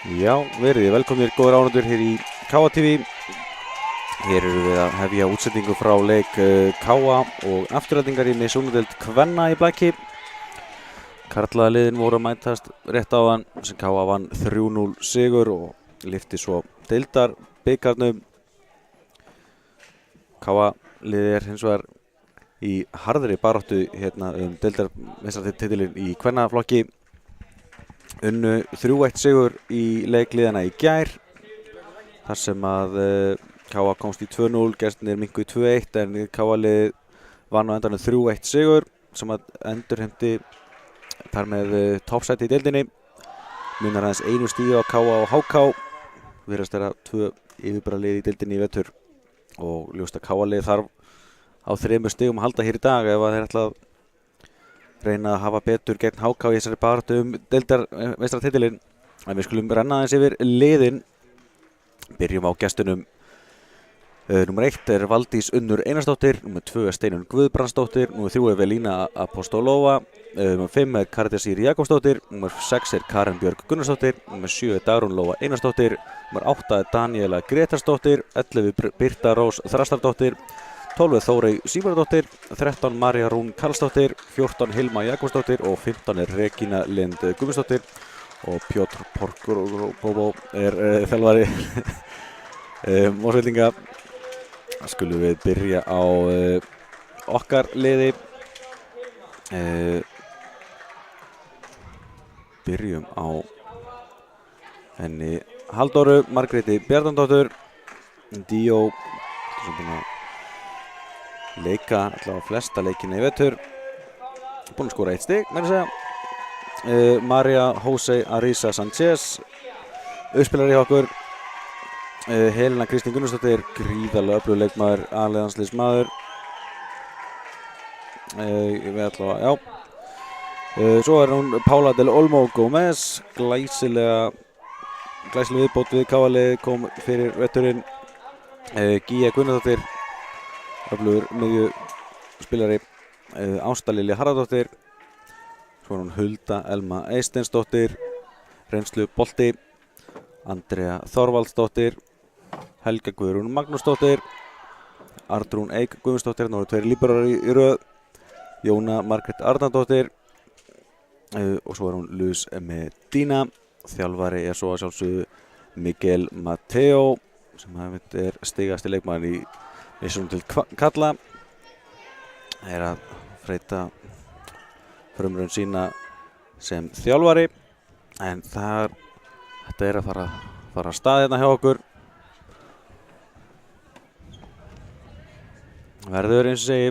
Já, verið velkomnir góðir áhorfendur hér í KA TV. Hér erum við að hefja útsendingu frá leik KA og Aftureldingar í Missunadeild kvenna í blaki. Karlaliðin voru að mætast rétt áðan sem KA vann 3-0 sigur og lyfti svo deildarbikarnum. KA liðið hins vegar í harðri baráttu hérna deildarmeistaratitilinn í kvennaflokki. Unnu 3-1 sigur í leikliðana í gær þar sem að KA komst í 2-0, gestirnir minnkuðu í 2-1 en KA-liðið vann á endanum 3-1 sigur sem að endurheimti þar með toppsæti í deildinni. Munar aðeins einu stigi á KA og HK, virðast vera 2 yfirburðalið í deildinni í vetur og ljóst að KA-liðið þarf á 3 stigum að halda hér í dag ef að þeir ætla að reyna að hafa betur gegn HK í þessari baráttu deildarmeistaratitilinn. En við skulum renna aðeins yfir liðin. Byrjum á gestunum. Númer 1 er Valdís Unnur Einarsdóttir, númer 2 er Steinunn Guðbrandsdóttir, númer 3 er Velína Apostolova, númer 5 er Karítas Ýr Jakobsdóttir, númer 6 er Karen Björg Gunnarsdóttir, númer 7 er Dagrún Lóa Einarsdóttir, númer 8 er Daníela Gretarsdóttir, 11 Birta Rós Þrastardóttir, 12 Þórey Sigurðardóttir, 13 María Rún Karlsdóttir, 14 Hilma Jakobsdóttir og 15 er Regína Lind Guðmundsdóttir og Pjótr Porkurobobo er þjálfari Mosfellinga. Skulum við byrja á okkar liði. Byrjum á henni Halldóru Margréti Bjarnadóttur, Díó sem búin að leika allavega flesta leikina í vetur, búin að skora 1 stig meira að segja. María Jose Arisa Sanchez uppspilari hjá okkur. Helena Kristín Gunnarsdóttir, gríðarlega öflugur leikmaður, A-landsliðsmaður. Við allavega, já. Svo er hún Paula del Olmo Gómez, glæsileg viðbót við KA-liðið, kom fyrir veturinn. Gíja Gunnarsdóttir, öflugur miðjuspilari. Ásta Lilja Harðardóttir. Svo er hún Hulda Elma Eysteinsdóttir, reynslu bolti. Andrea Þorvaldsdóttir, Helga Guðrún Magnúsdóttir, Arnrún Eik Guðmundsdóttir, nú eru 2 líberar í röð. Jóna Margrét Arnardóttir og svo er hún Luz Medina. Þjálfari er svo að sjálfsögðu Miguel Mateo sem er stigasti leikmaður í Missunadeild karla. Er að þreyta frumraun sína sem þjálfari en þetta er að fara að stað hérna hjá okkur. Verður eins og segi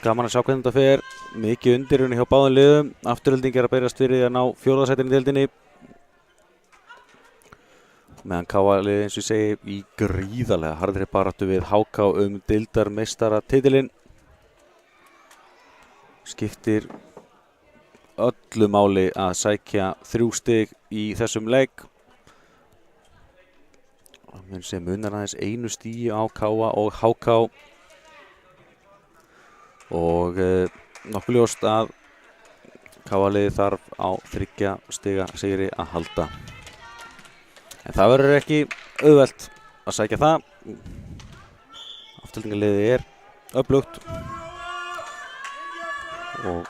gaman að sjá hvernig þetta fer. Mikið undirunni hjá báðum liðum. Afturelding er að berjast fyrir að ná 4. sætinu í deildinni. Meðan KA-liðið eins og ég segi í gríðarlega harðri baráttu við HK deildarmeistaratitilinn. Skiptir öllu máli að sækja 3 stig í þessum leik. Sem munar aðeins 1 stigi á KA og HK og nokkuð ljóst að KA-liðið þarf á 3 stiga sigri að halda. En það verður ekki auðvelt að sækja það. Aftureldingarliðið er öflugt og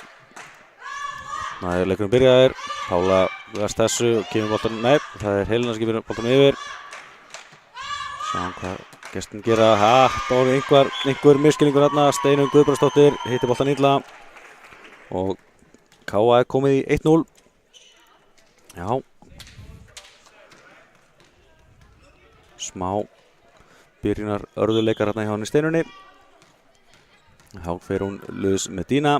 leikurinn byrjaðir. Pála verðast þessu og kemur boltanum, nei, það er Helena sem kemur boltanum yfir. Sjáum hvað gestin gera. Það var einhver misskilningur þarna. Steinunn Guðbrandsdóttir hittir boltan illa og KA er komið í 1-0. Já. Smá byrjunar örðuleikar hérna hjá henni Steinunni. Þá fer hún Luz Medina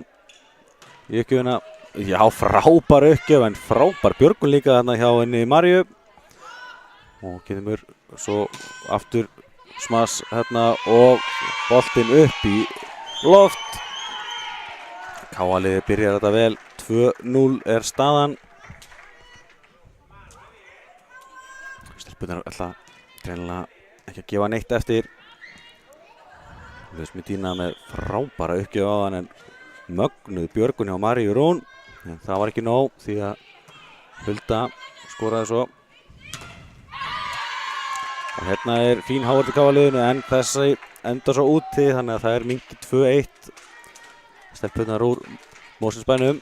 í uppgjöfuna. Já, frábær uppgjöf en frábær björgun líka hérna hjá henni Maríu. Og kemur svo aftur smass hérna og boltinn upp í loft. KA-liðið byrjar þetta vel. 2-0 er staðan. Stelpunar ætla greinilega ekki að gefa neitt eftir. Luz Medina með frábæra uppgjöf á hann en mögnuð björgun hjá Maríu Rún. En það var ekki nóg því að Hulda skoraði svo. Og hérna fín hávært í KF-liðinu en þessi enda svo úti þannig að það minnki 2-1. Stelpurnar úr Mosfellsbænum.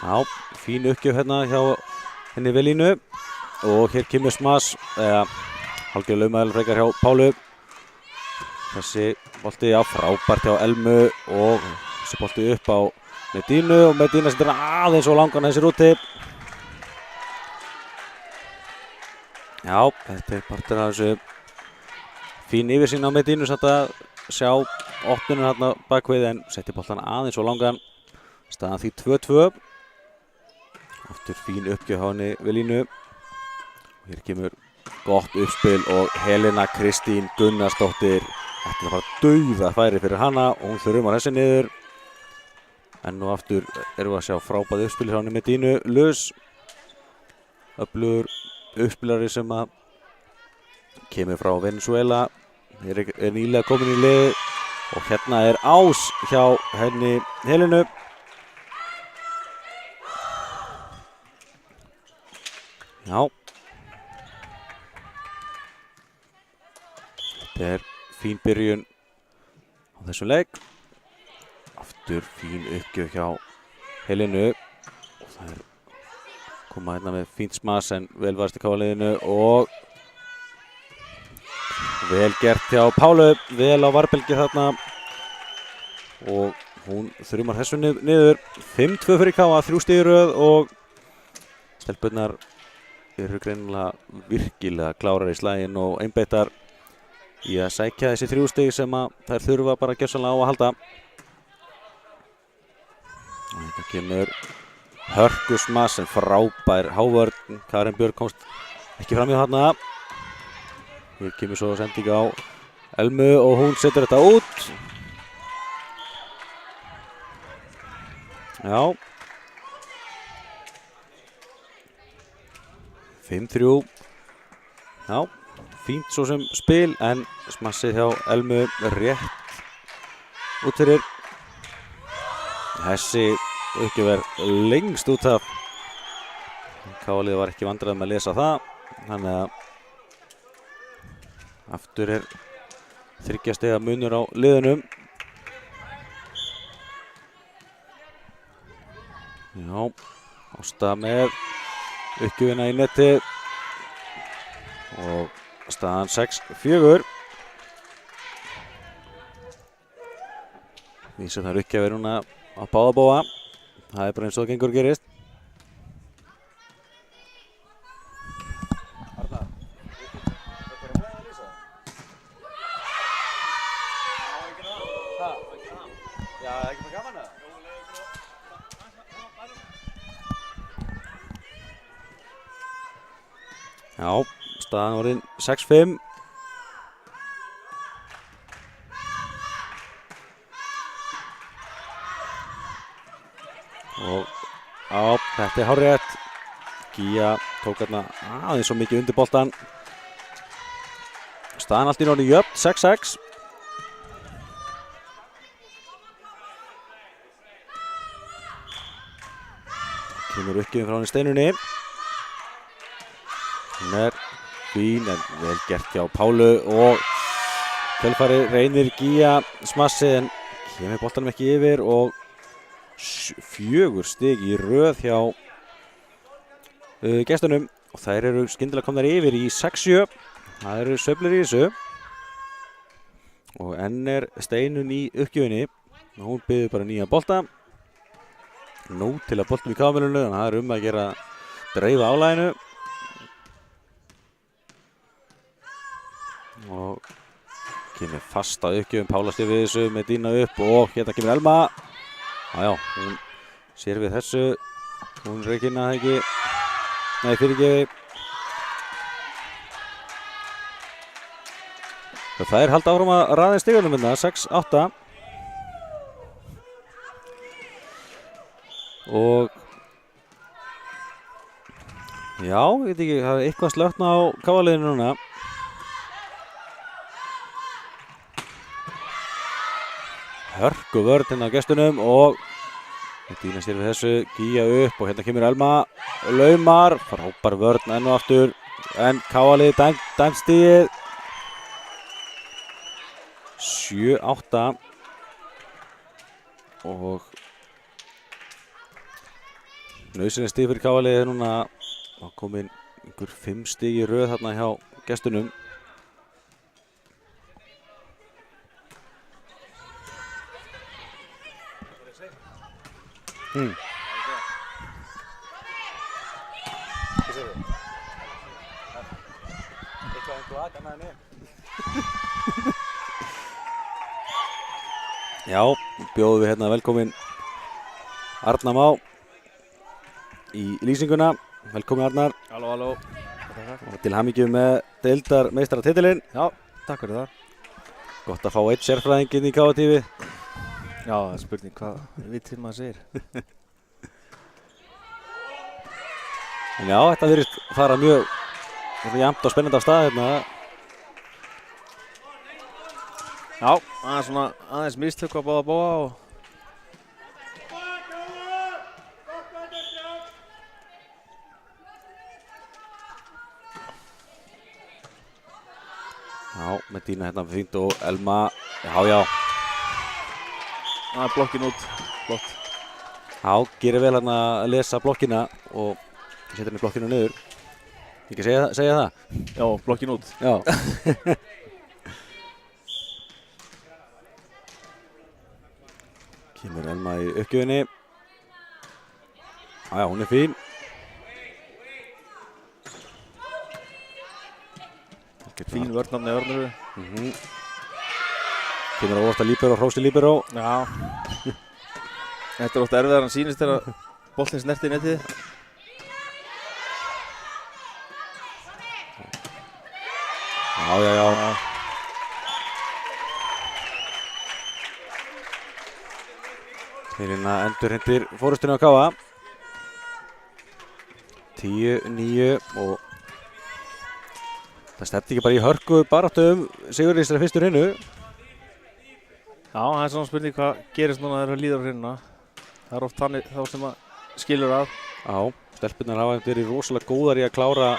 Já, fín uppgjöf hérna hjá henni Velínu og hér kemur smas, hálfgerð laumæðal frekar hjá Pálu. Þessi bolti frábært hjá Elmu og þessi bolti upp á Medínu og Medína setur aðeins og langan þessir úti. Já, þetta partur af þessu fín yfirsýn á Medínu samt að sjá opnunum hérna bakvið en setti boltan aðeins og langan. Staðan því 2-2. Aftur fín uppgjöf á henni Velínu. Hér kemur gott uppspil og Helena Kristín Gunnarsdóttir. Þetta bara dauða færi fyrir hana og hún þurfum að þessi niður. En nú aftur erum við að sjá frábæð uppspil hjá henni Medínu. Lus, öflugur uppspilari sem að kemur frá Venezuela. Nýlega komin í lið og hérna ás hjá henni Helenu. Já. Þetta fín byrjun á þessum leik. Aftur fín uppgjöf hjá Helenu. Og það koma hérna með fínt smas en vel varst í KF-liðinu og vel gert hjá Pálu. Vel á varbelgi þarna. Og hún þrjumar þessu niður. 5-2 fyrir KF, 3 stig í röð og stelpurnar eru greinilega virkilega klárar í slaginn og einbeittar í að sækja þessi 3 stig sem að þær þurfa bara gjörsamlega á að halda. Og þetta kemur hörkusmas en frábær hávörn. Karen Björk komst ekki fram í þarna. Hér kemur svo sending á Elmu og hún setur þetta út. Já. 5-3. Já, fínt svo sem spil en smassið hjá Elmu rétt út fyrir. Þessi uppgjöf lengst út af. KF-liðið var ekki vandræðið með að lesa það. Þannig að aftur 3 stiga munur á liðunum. Já, Ásta með uppgjöfina í netti og staðan 6-4. Vísar þar uppgjöfir núna á báða bóa. Það bara eins og það gengur gerist. Arnar, þetta með að lýsa það? Ekki það? Já, ekki með gaman eða? Já, staðan orðin 6-5. Og þetta hárrétt. Gía tók hérna aðeins svo mikið undir boltan. Staðan allt í orðin jöfn, 6-6. Kemur uppgjöfin frá henni Steinunni. Hún fín en vel gert hjá Pálu og kjölfari reynir Gía smassið en kemur boltanum ekki yfir og 4 stig í röð hjá gestunum og þær eru skyndilega komnar yfir í 6-7. Það eru sveiflur í þessu og enn Steinun í uppgjöfinni og hún biður bara nýja bolta. Nú til að boltum í KF-liðinu þannig að það er að gera dreifa álaginu. Og kemur fast á uppgjöfum, Pála styr við þessu með Dína upp og hérna kemur Elma. Já, hún sér við þessu, hún reikina það ekki, nei fyrirgefi. Það halda áfram að raða stigunum hérna, 6-8. Og já, ég veit ekki, það er eitthvað slökna á KF-liðinu núna. hörku vörn hérna á gestunum og Medina sér við þessu, gíja upp og hérna kemur Elma laumar, frábær vörn enn og aftur en KA dæmt stigið 7-8 og nauðsynlegt stig fyrir KA núna þá komin einhver 5 stig í röð þarna hjá gestunum. Já, bjóðum við hérna velkomin Arnar Má í lýsinguna. Velkomin Arnar. Halló, halló. Og til hamingju með deildarmeistaratitilinn. Já, takk fyrir það. Gott að fá einn sérfræðinginn í KA-TV. Já, það er spurning hvað vitið maður segir. En já, þetta virðist fara mjög jafnt og spennandi af stað hérna. Já, það er svona aðeins mistök að bóða og Já, Medina hérna fínt og Elma, já. Það er blokkin út, flott. Já, gerir vel hérna að lesa blokkina og setja henni blokkina niður. Ekki segja það? Já, blokkin út. Já. Kemur Elma í uppgjöfinni. Já, hún er fín. Fín vörnarni örnuru. Kemur á óvart að líbero, hrósti líbero. Já. Þetta er oft erfiðar en sýnist þegar boltinn snerti netið. Já. Þeir hérna endurhendir fórustunni á KA. 10-9 og það stefndi ekki bara í hörku baráttu sigur í þessari fyrstu hreinu. Já, það er svona spurning hvað gerist núna þegar það líður á hreinuna. Það er oft þannig þá sem að skilur að. Já, stelpurnar hafa verið rosalega góðar í að klára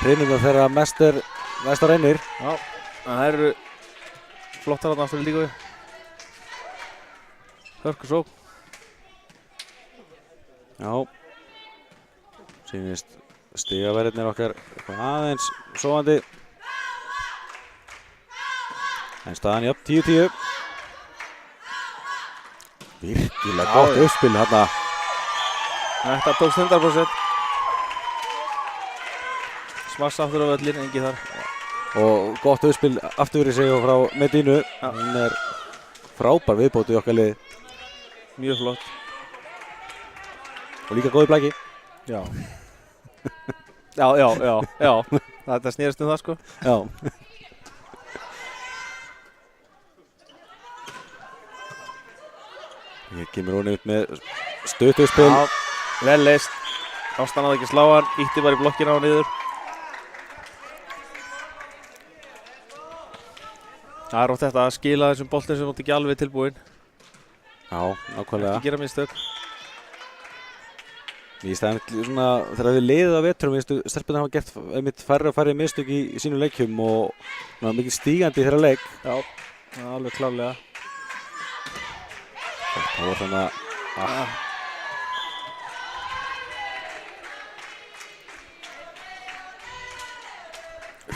hreinuna þegar mest reynir. Já, það eru flottar þarna aftur í líku. Hörku sókn. Já, sýnist stigaverðirnir okkar aðeins sofandi. En staðan jöfn 10-10. Virkilega gott uppspil hérna. Þetta tókst 100%. Smassa aftur á völlin, engi þar. Og gott uppspil aftur fyrir sig og frá Medínu. Hún er frábær viðbót í okkar lið. Mjög flott. Og líka góð í blæki. Já. Já. Þetta snerist það sko. Já. Hér kemur hún upp með stöðuspil. Já, vel leist. Ástan hafði ekki slá hann, ítti bara í blokkina á niður. Það er oft þetta að skila þessum boltum sem þú ekki alveg tilbúin. Já, nákvæmlega. Ekki gera mistök. Mér finnst það svona, þegar við leiðið á vetrum, stelpurnar hafa gert einmitt færri og færri mistök í sínum leikjum og mikið stígandi í þeirra leik. Já, alveg klárlega. Það var svona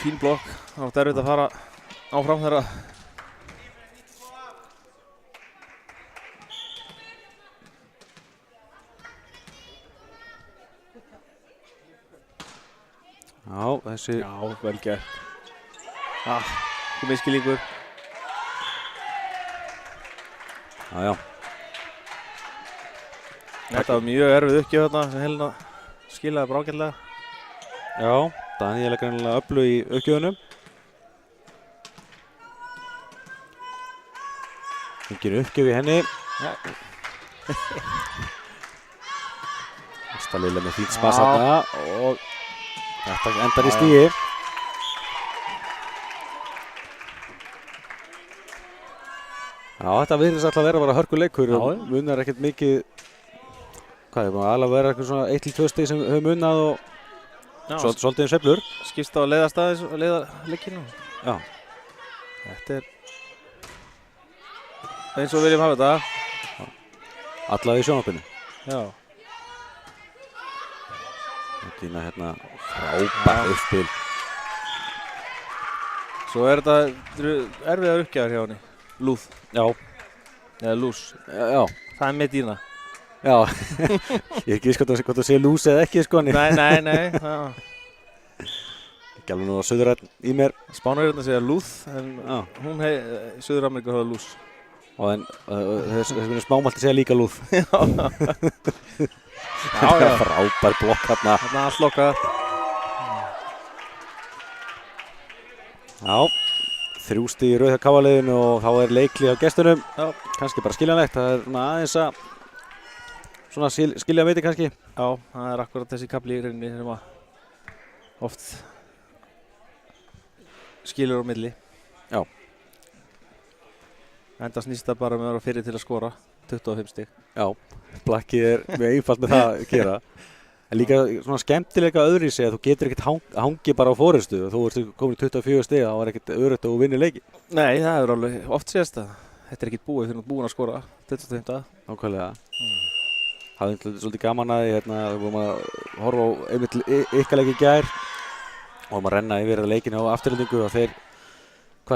Fín blokk, það var erfitt að fara áfram þeirra. Já, þessi... Já, vel gert. Ekki miskilíkur. Já. Þetta var mjög erfið uppgjöf þarna sem Helena skilaði bara ágætlega. Já, Daniel er greinilega öflug í uppgjöfunum. Engin uppgjöf í henni. Næsta Lilla með fínt spas þarna og þetta endar í stígi. Já, þetta virðist alltaf vera bara hörkuleikur Já, og já. munar ekkert mikið. Hvað er alveg að vera eitthvað svona 1-2 stig sem höfum unnað og Já, svolítið sveiflur. skipst á að leiða staðis og leiða leikinu. Já. Þetta er eins og við viljum hafa þetta. Alla í sjónvarpinu. Já. Dína hérna frábært uppspil. Svo er þetta erfiðar uppgjafar hjá henni. Lúð. Já. Eða lús. Já. Það er með dýna. Já. Ég er ekki viss hvort það sé lús eða ekki sko. Nei. Já. Ekki alveg nú að Suðurræn í mér. Spánverjarnir segja lúð, en Já. hún Suður-Ameríku hafa lús. Og en þessum smámalti segja líka lúð. Já, já. Frábær blokk hérna. Þarna allt lokað. Já. 3 stig í rauð hjá KA-liðinu og þá er leikli á gestunum. Já. Kannski bara skiljanlegt. Það er svona aðeins að svona skilja viti kannski. Já, það er akkurat þessi kafli í rauninni sem að oft skilur á milli. Já. Enda snýst það bara með að vera fyrir til að skora 25 stig. Já, Blakki er mjög einfalt með það að gera. En líka svona skemmtilega öðru í sig að þú getur ekkert hangi bara á forystu og þú ert komin í 24 stig, þá er ekkert öðrugt að þú vinnir leiki. Nei, það er alveg oft sést að þetta er ekkert búið þegar þú ert búin að skora 25. Nákvæmlega. Það er svolítið gaman að við vorum að horfa á einmitt ykkar leik í gær og vorum að renna yfir leikinu á afturhendingu og þeir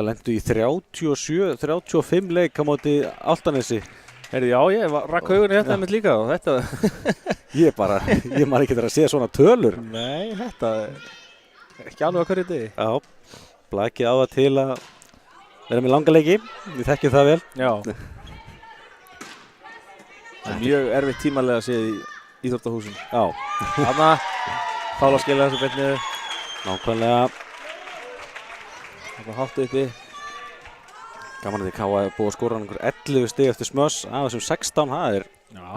lendu í 35 leik á móti Álftanesi. Heyrðu, já, ég rakk augunni hérna einmitt líka og þetta... Ég man ekki að segja svona tölur. Nei, þetta er ekki alveg á hverju degi. Já, Blakki á það til að vera með langa leiki, við þekkjum það vel. Já. Það er mjög erfitt tímalega að sé í íþróttahúsinu. Já. Þarna, Pála skilja þessu beint niður. Nákvæmlega. Þarna hátt uppi. Gaman að því K.A. er búið að skora einhver 11 stig eftir smöss af þessum 16, það er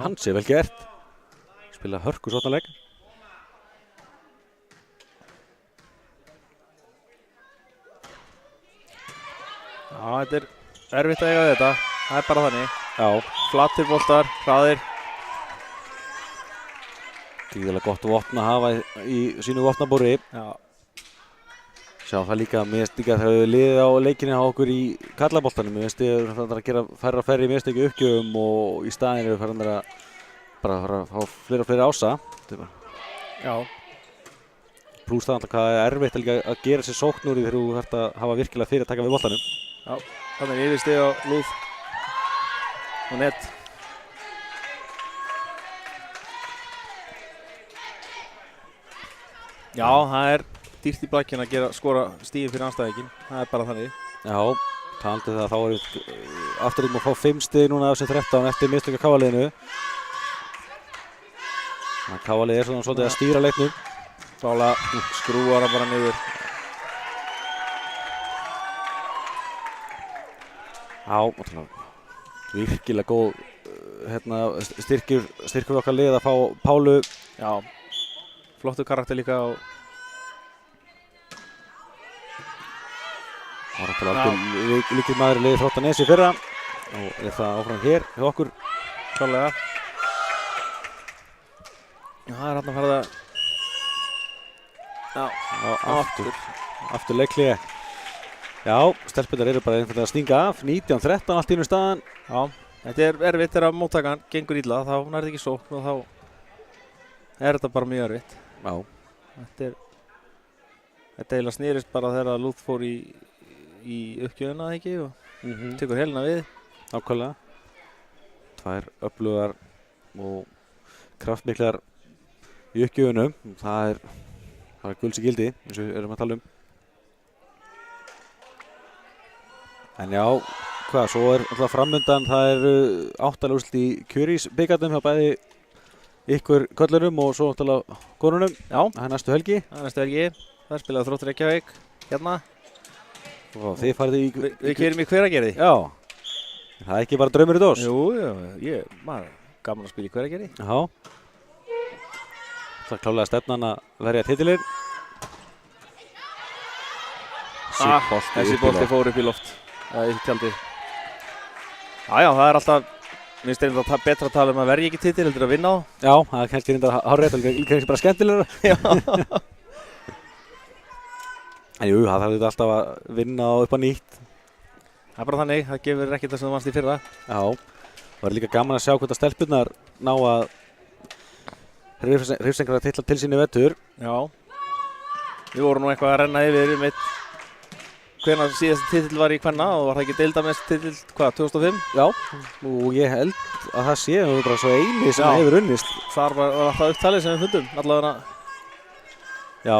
hansi vel gert. Spila hörku sóknarleik. Já, þetta er erfitt að eiga þetta. Það er bara þannig. Já. Flatir boltar, hraðir. Gríðarlega gott vopn að hafa í sínu vopnabúri. Já. Sjá það líka, mér finnst líka þegar við liðið á leikinu á okkur í karlaboltanum. Mér finnst ég að gera færra og færri mistöki uppgjöfum og í staðinn eru farin að fara að fá fleiri og fleiri ása. Já. Plús það alltaf hvað er erfitt að gera sér sókn úr því þegar þú þarft að hafa virkilega fyrir að taka við boltanum. Já, þannig er yfirstig á lúð og net. Já, það er dýrt í Blakkinu að skora stigin fyrir anstæðinginn. Það er bara þannig. Já, talandi það þá er afturinn að fá 5 stig núna af þessum 13 eftir mistök af K.A.-liðinu. Þannig að K.A.-lið er svona svolítið að stýra leiknum. Pála skrúar hann bara niður. Já, virkilega góð styrkur okkar lið að fá Pálu. Já, flottur karakter líka og Það var alltaf líkið maður í liði Þróttanesi fyrra og er það áfram hér hjá okkur. klárlega. Já, það er hann að fara það. Já, aftur leikli. Já, stelpunar eru bara einfallega að stinga af. 19-13 allt í einu staðan. Já, þetta er erfitt þegar móttakan gengur illa, þá nærði ekki sókn og þá er þetta bara mjög erfitt. Já. Þetta eiginlega snýrist bara þegar Lúð fór í uppgjöfuna ekki og tekur helina við. Nákvæmlega. Tvær öflugar og kraftmiklar í uppgjöfunum. Það er gulls í gildi, eins og við erum að tala um. En já, svo er alltaf framundan, það eru 8 úrslit í Kjörís bikarnum hjá bæði ykkur köllurum og svo náttúrulega konunum. Já. Það er næstu helgi. Það er spilað Þróttur Reykjavík hérna. Og þið farið í... Við keyrum í Hveragerði. Já. Það er ekki bara draumur í dós. Jú, maður gaman að spila í Hveragerði. Já. Það er klálega stefnan að verja titilinn. Þessi bolti fór upp í loft. Það er tjaldið. Já, það alltaf, mér finnst einnig betra að tala að verja ekki titil heldur að vinna á. Já, það kannski reyndar hárrétt og líka kannski bara skemmtilegra. Já. En jú, það þarf alltaf að vinna á upp á nýtt. Það bara þannig, það gefur ekkert það sem þú vannst í fyrra. Já, það var líka gaman að sjá hvort að stelpurnar ná að hrifsengra titla til sín í vetur. Já. Við vorum nú eitthvað að renna yfir hvenær síðasti titill var í kvenna og var það ekki deildamest titill, 2005? Já, og ég held að það sé bara svo eini sem hefur unnist. Þar var alltaf upptalið sem við fundum, allavega. Já,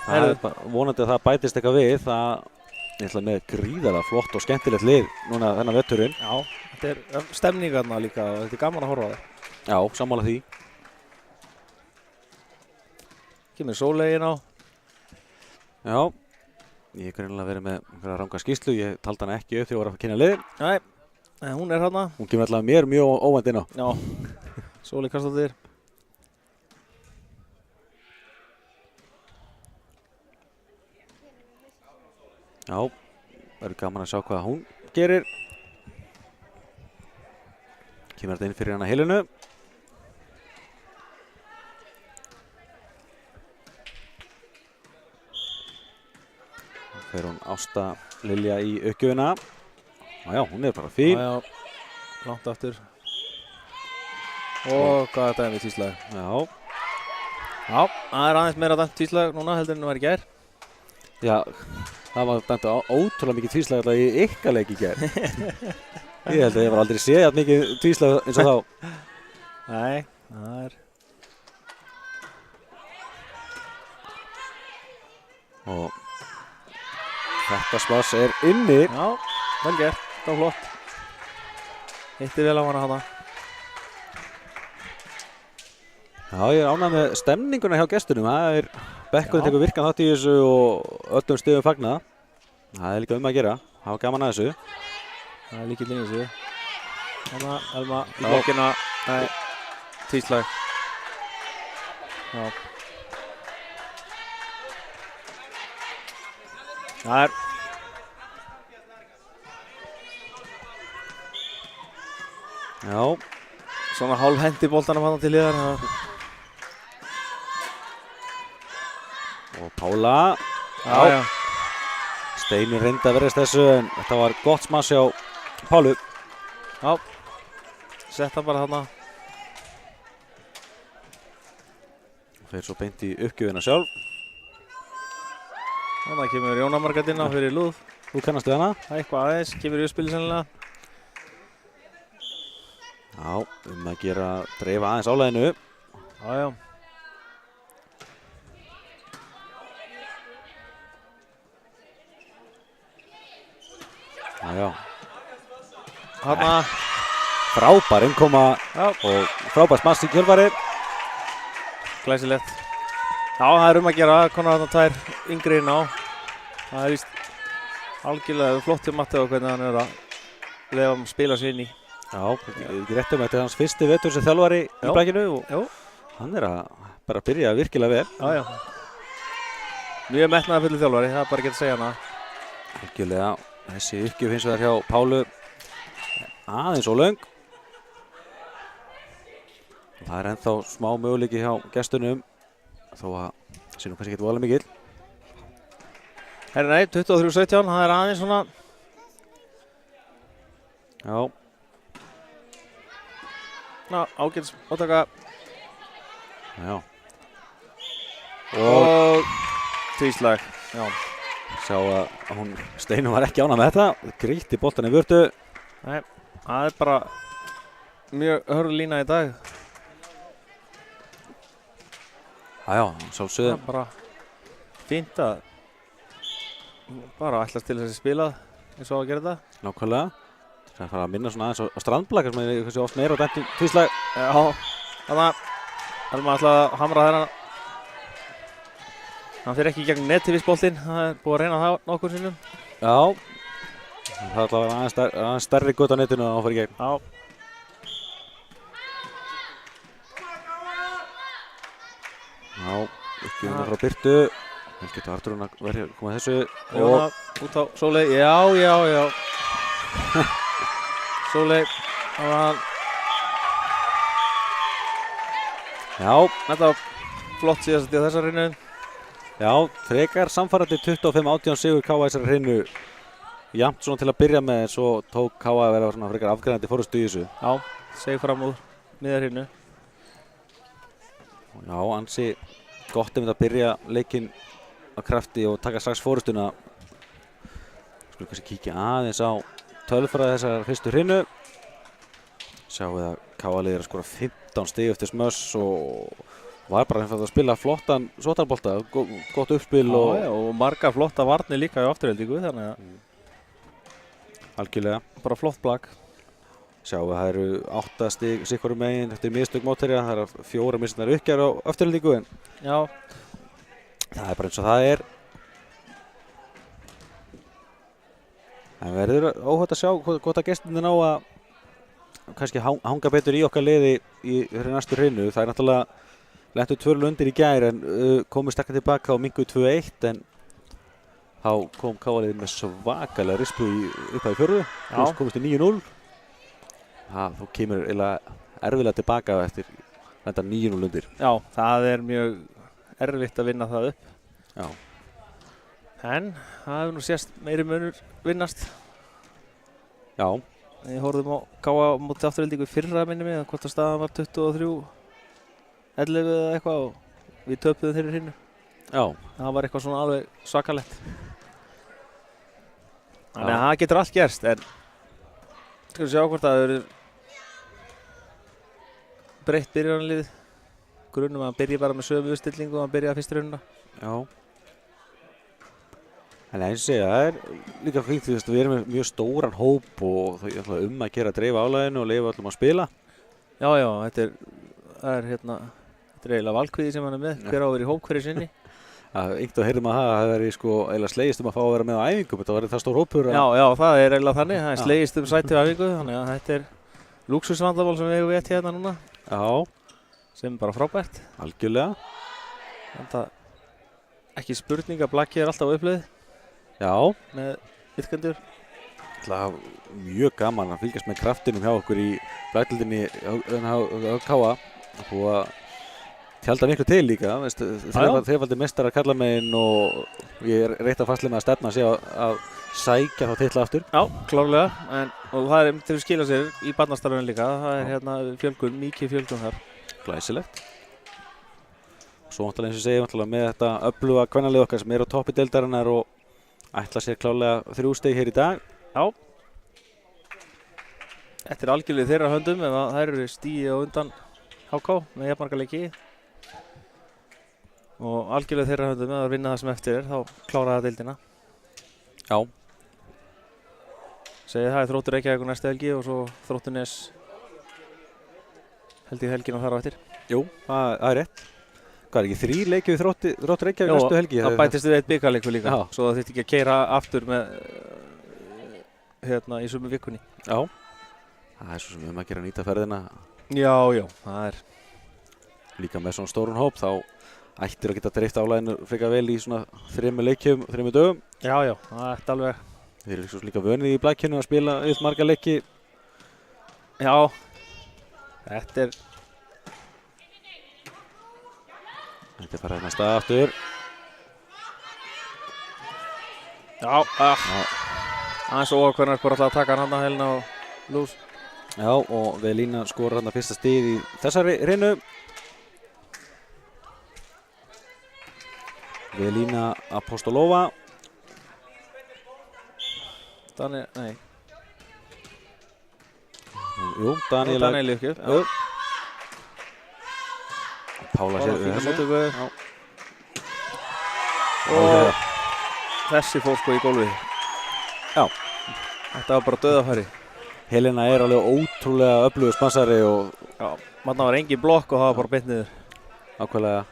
það bara vonandi að það bætist eitthvað við. Það er með gríðarlega flott og skemmtilegt lið núna þennan vetturinn. Já, þetta er stemningarna líka og þetta er gaman að horfa á það. Já, sammála því. Kemur Sóley inn á. Já, ég hef greinilega verið með einhverja ranga skýrslu. Ég taldi hana ekki upp þegar ég var að kynna liðin. Nei, en hún er hérna. Hún kemur alltaf mér mjög óvænt inn á. Já, Sóley Karlsdóttir. Já, verður gaman að sjá hvað hún gerir. Kemur þetta inn fyrir hana Helenu. Fer hún Ásta Lilja í uppgjöfina. Já, hún er bara fín. Já, langt aftur. Og hvað er þetta við tvíslag? Já, það er aðeins meira dæmt tvíslag núna heldur en það var í gær. Já, það var dæmt ótrúlega mikið tvíslag alltaf í ykkar leik í gær. Ég held að ég var aldrei séð að mikið tvíslag eins og þá. Nei, það er... Og þetta splass er inni. Já, vel gert, það var flott. Hitti vel á hana hana. Já, ég er ánægð með stemninguna hjá gestunum. Það er bekkurinn tekur virkan þátt í þessu og öllum stöðum fagna. Það er líka að gera. Það var gaman að þessu. Það er líkið í þessu. Hanna, Elma í blokkina. Nei, tvíslag. Já. Það er... Já. Svona hálf hendi boltanum hann til liðar. Og Pála. Já. Steinur reyndi að verðast þessu en þetta var gott smass hjá Pálu. Já. Setta bara þarna. Fer svo beint í uppgjöfina sjálf. Þannig kemur Jóna Margrét inn á fyrir lúð. Þú kannast við hana? Það er eitthvað aðeins, kemur í uppspili sennilega. Já, að gera dreifa aðeins álæðinu. Já. Já. Hanna. Frábær innkoma og frábær smass í kjölfarið. Glæsilegt. Já, það er að gera, konar þarna tvær yngri inn á. Það er víst algjörlega flott til Matti og hvernig hann er að leyfa hann spila sér inn í. Já, ekki rétt þetta er hans fyrsti vetur sem þjálfari í Blækinu og hann er að bara byrja virkilega vel. Já. Mjög metnaðarfullur þjálfari, það er bara ekki að segja hana. Algjörlega, þessi uppgjöf hins vegar hjá Pálu aðeins og löng. Það er ennþá smá möguleiki hjá gestunum þó að sé nú kannski ekki voðalega mikill. Nei, 23-17, það er aðeins svona. Já. Ágætis átaka. Já. Og tvíslag. Já. Sjá að hún Steinum var ekki ánægð með þetta. Grýtti boltan í vörtu. Nei, það er bara mjög hörð lína í dag. Já, sjálfsögðu. Það er bara fínt að bara ætlast til þessi spilað eins og að gera þetta. Nákvæmlega. Það fara að minna svona aðeins á strandblaka sem er kannski oft meira á dæmtum tvíslag. Já, þannig að Elma ætlaði að hamra þennan. Hann fyrir ekki í gegn nettivisboltinn, það er búið að reyna það nokkur sinnum. Já, það er alltaf aðeins stærri gutt á netinu að hann fyrir í gegn. Já. Já, ekki undan frá Birtu. Vel getur Arturinn að verja að koma þessu. Jóna út á Sóley, já. Sóley, það var hann. Já, Þetta var flott síðast í þessar hreinu. já, frekar samfærandi 25-18 sigur KA þessari hreinu. Jafnt svona til að byrja með, en svo tók KA að vera svona frekar afgræðandi fórustu í þessu. Já, seg fram úr miðar hreinu. Já, ansi gott að byrja leikinn á krafti og taka strax fórustuna. Skulum kannski kíkja aðeins á tölfræði þessar fyrstu hreinu. Sjáum við að KA-liðið er að skora 15 stig eftir smöss og var bara að spila flottan sótarbolta, gott uppspil og margar flotta varnir líka í afturheldingu, þannig að algjörlega. Bara flott blak. Sjáum við að það eru 8 stig sikkorum megin eftir mistök mótherja, það eru 4 mislinnar uppgjör á afturheldingu, en já, það er bara eins og það er. Það verður óhætt að sjá hvort að gestirnir ná að kannski hanga betur í okkar liði í næstu hreinu. Það er náttúrulega lentu 2 undir í gær en komið sterkar tilbaka og minguð 2-1, en þá kom KA-liðið með svakalega rispu upp að í fjórðu, komist í 9-0. Þú kemur eiginlega erfiðlega tilbaka eftir þetta 9-0 undir. Já, það er mjög erfitt að vinna það upp. Já. En það hefur nú sést meiri munur vinnast. Já. Ég horfðum á KA móti afturheldingu í fyrra minni mig, hvort að staðan var 23-11 eða eitthvað og við töpuðum þeirri hreinu. Já. Það var eitthvað svona alveg svakalegt. Þannig að það getur allt gerst, en skal við sjá hvort það verður breytt byrjunarlið. Grunnum að hann byrji bara með sömu uppstillingu og hann byrjaði fyrstu raunina. Já. En eins og segja, það er líka fínt, við erum með mjög stóran hóp og það er að gera að dreifa álæginu og leyfa öllum að spila. Já, þetta er eiginlega valkvíði sem hann er með, hver á að vera í hóp hverju sinni. Einhvern heyrðum að það hefði eiginlega slegist að fá að vera með á æfingum, þetta var það stór hópur. Já, það er eiginlega þannig, það er slegist sæti á æfingu, þannig að þetta er lúxusvandamál sem við eigum við hérna núna. Já. Sem er bara frábært. Algjörlega. Þetta ekki spurning að blakkið er alltaf á uppleið. Já. Með iðkendur. Það er mjög gaman að fylgjast með kraftinum hjá okkur í blætildinni á KA. Og að tjálta miklu til líka. Þrefaldir meistarar kalla megin og ég er reitt að fastlega með að stefna sig að sækja þá titla aftur. Já, klárlega. Og það er til að skila sér í barnastarfinu líka. Það er hérna fjölgun, mikið fjölgun þar. Glæsilegt. Svo náttúrulega eins og segjum með þetta öfluga kvennalið okkar sem eru á toppi deildarinnar og ætla sér klálega 3 stig hér í dag. Já. Þetta er algjörlega þeirra höndum ef það eru stíi á undan HK með jafnmarga leiki. Og algjörlega þeirra höndum ef það vinna það sem eftir er, þá klára það deildina. Já. Segið það er Þróttur Reykjavík næstu helgi og svo Þróttur Nes held ég helgina þar á eftir. Jú, það er rétt. Hvað er ekki 3 leikir við Þróttur Reykjavík næstu helgi? Já, það bætist við 1 bikarleikur líka. Já. Svo það þurfti ekki að keyra aftur með í sömu vikunni. Já. Það er svo sem við að gera nýta ferðina. Já, það er líka með svona stórun hóp þá ættir að geta dreift álæginu frekar vel í svona 3 leikjum, 3 dögum. Já, það er alveg. Þeir eru líka vönið í blækjunum að spila yfir marga leiki. Já. Þetta er bara hérna stað aftur. Já, aðeins óákveðnar bara alltaf að taka hann að helna og lús. Já, og Velína skorar hann að fyrsta stig í þessari hreinu. Velína Apostolova. Nei. Jú, Daniel Jökull. Pála sér við þessu. Og þessi fór sko í gólfið. Já. Þetta var bara dauðafæri. Helena er alveg ótrúlega öflugur spansari og manna var engin blokk og það var bara beint niður. Ákveðlega.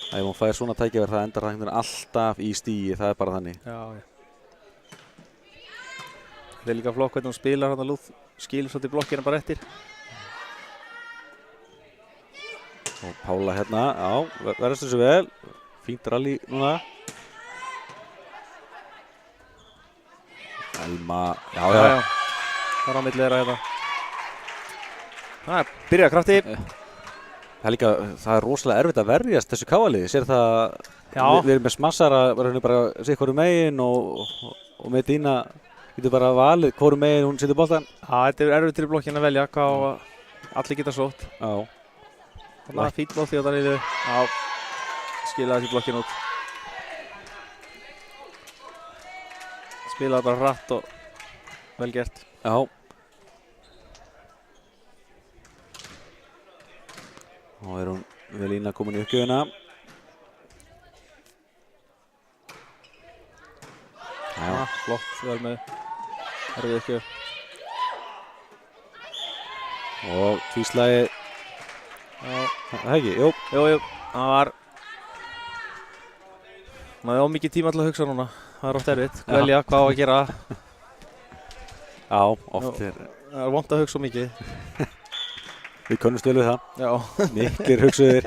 Ef hún fær svona tækifæri það endar það alltaf í stíi, það er bara þannig. Já. Það er líka flokk hvernig hún spilar hann að lúð, skilur svolítið blokkina bara eftir. Og Pála hérna, verðast þessu vel. Fínt rally núna. Elma, já. þar á milli þeirra hérna. Það er byrjað krafti. Það er líka, það er rosalega erfitt að verjast þessu káaliði. Sér það, við erum með smassara, bara sitt hvoru megin og Medina getur bara valið hvoru megin hún setur boltan. Já, þetta er erfitt til blokkinn að velja hvað allir geta sótt. Já. Þannig að fínt bolti á Danílu. Já, skilaði þessi blokkinn út. Spilaði bara hratt og vel gert. Já. Nú er hún Velína komin í uppgjöfina. Já, flott, vel með erfið uppgjöf. Og tvíslagi. Já. Það ekki, jú. Jú, það var... maður á mikið tíma til að hugsa núna. Það er oft erfitt, velja hvað á að gera. Já, oft er... Það er vont að hugsa mikið. Við könnumst vel við það. Já. Miklir hugsuðir.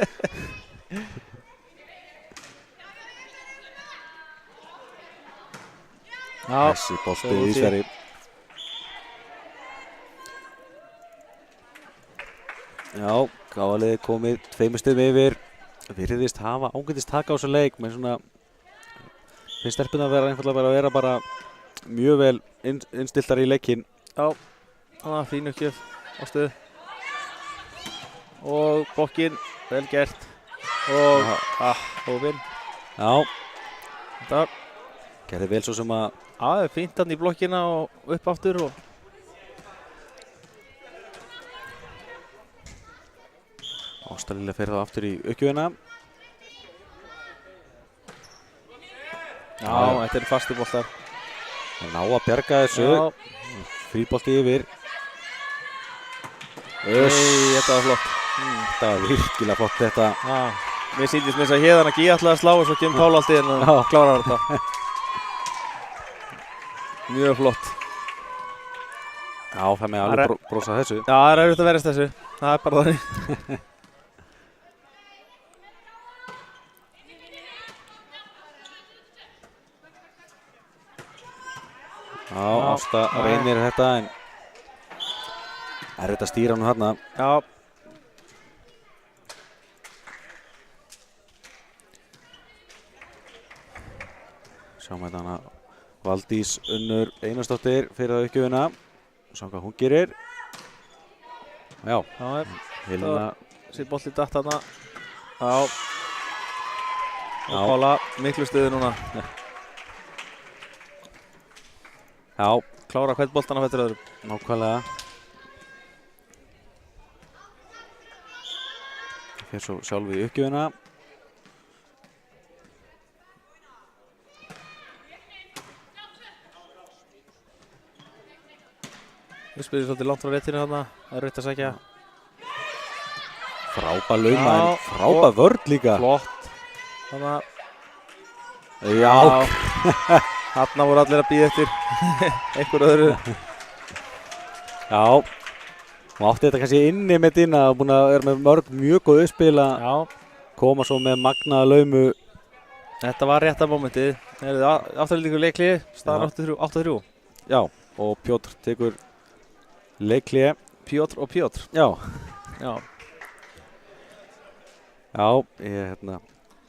Já. Þessi bolti í Sverri. Já, káaliði komið 2 stigum yfir. Virðist hafa ágætist taka á þessu leik, með svona finnst stelpuna að vera einfallega bara mjög vel innstiltar í leikinn. Já, það var fín uppgjöf á stöðu. Og blokkinn, vel gert. Og hófinn. Já. Þetta gerði vel svo sem að... Já, það er fínt hann í blokkina og upp aftur og... Ástalilega fer þá aftur í uppgjöfina. Já, þetta er fasti boltar. Það ná að bjarga þessu. Já. Fríbolti yfir. Þetta var flott. Þetta var virkilega flott þetta. Já. Mér sýndist með þess að Héðan að Gí ætlaði að slá og svo kemur Pála allt inn og klárar þetta. Mjög flott. Já, það með alveg brosa þessu. Já, það er erfitt að verjast þessu. Það er bara þannig. Já, Ásta reynir þetta en erfitt að stýra hann þarna. Já. Sjáum við hana Valdís Unnur Einarsdóttir fyrir það uppgjöfina. Sjáum hvað hún gerir. Já, Helena. Sitt bolti datt þarna. Já. Og Pála, miklu stuði núna. Já. Klára hvern boltan á fætur öðrum. Nákvæmlega. Fyrir svo sjálf í uppgjöfina. Við spyrum svolítið langt frá réttinu þarna. Það er rétt að sækja. Frábær lauma en frábær vörn líka. Flott. Þarna. Já. Þarna voru allir að bíða eftir einhver öðru. Já. Og átti þetta kannski inni með Dina og búin að vera með mörg mjög góð uppspil að koma svo með magnaða laumu. Þetta var rétta mómentið. Það er afturlíkur leikli, staðan 8-3. Já, og Pjótr tekur leikli. Pjótr og Pjótr. Já. Já. Já, ég hérna.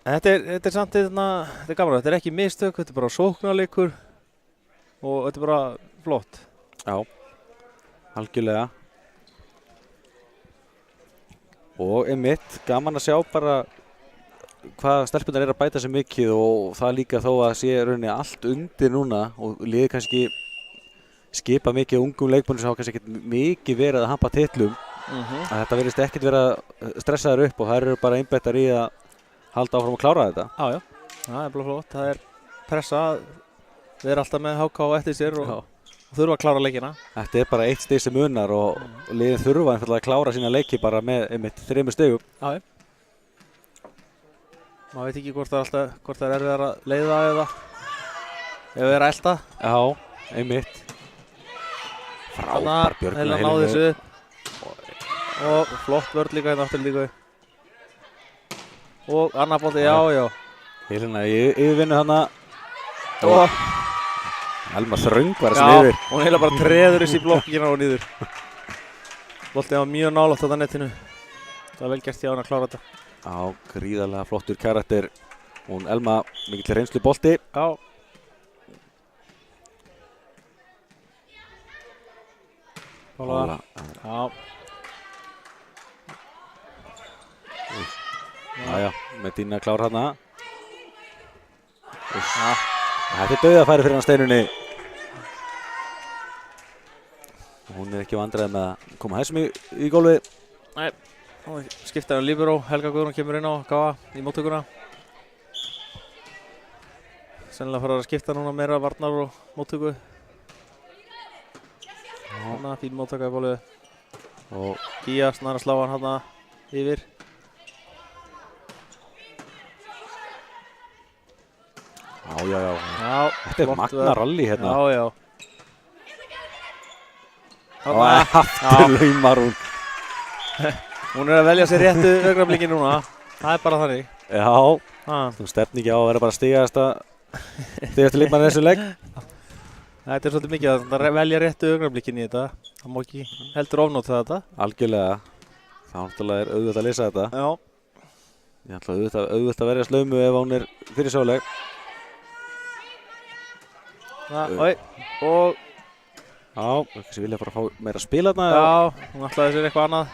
Þetta er samt þetta er gaman. Þetta er ekki mistök, þetta er bara sóknarleikur og þetta er bara flott. Já, algjörlega. Og einmitt, gaman að sjá bara hvað stelpunar er að bæta sér mikið og það líka þó að sé rauninni allt undir núna og liðið kannski skipa mikið ungum leikmönnum sem hafa kannski ekkert mikið verið að hampa titlum. Að þetta virðist ekkert vera stressaður upp og þær eru bara einbeittar í að halda áfram að klára þetta. Já, það er bara flott. Það er pressa að vera alltaf með HK eftir sér og þurfa að klára leikina. Þetta er bara 1 stig sem munar og liðin þurfa einfallega að klára sína leiki bara með einmitt 3 stigum. Já. Maður veit ekki hvort það er erfiðar að leiða eða ef það er að elta. Já, einmitt. Frábær Björgvin að náði þessu. Og flott vörn líka hérna aftur líka. Og annar bolti, já. Helena í yfirvinnu þarna. Elma þröngvar þessu Já, yfir. hún heila bara treður þessi blokkina og niður. Boltið var mjög nálægt þetta netinu. Það var vel gert hjá hann að klára þetta. Já, gríðarlega flottur karakter. Hún Elma mikill reynslu bolti. Já. Pála. Já. Já, Medina klár hana. Þetta er dauðafæri fyrir hann Steinunni. Hún er ekki vandræð með að koma þessum í gólfið. Nei, skipta hann líbero. Helga Guðrún kemur inn á Gáa í móttökuna. Sennilega fara að skipta núna meira varnar og móttöku. Hanna, fín móttaka í bólið. Og Gía snar að slá hann hana yfir. Já. Já, Þetta er magna rally hérna. Já. Og aftur laumar hún. Hún er að velja sér réttu augnablikki núna. Það er bara þannig. Já, þú stefni ekki á að vera bara stigast leikmann þessu leik. Þetta er svolítið mikið að velja réttu augnablikkin í þetta. Það má ekki heldur ofnóta þetta. Algjörlega. Það náttúrulega er auðvitað að lesa þetta. Já. Ég ætla auðvitað að verja slaumu ef hún er fyrir sjáleik. Og já, þessi vilja bara fá meira að spila þarna. Já, hún ætlaði sér eitthvað annað.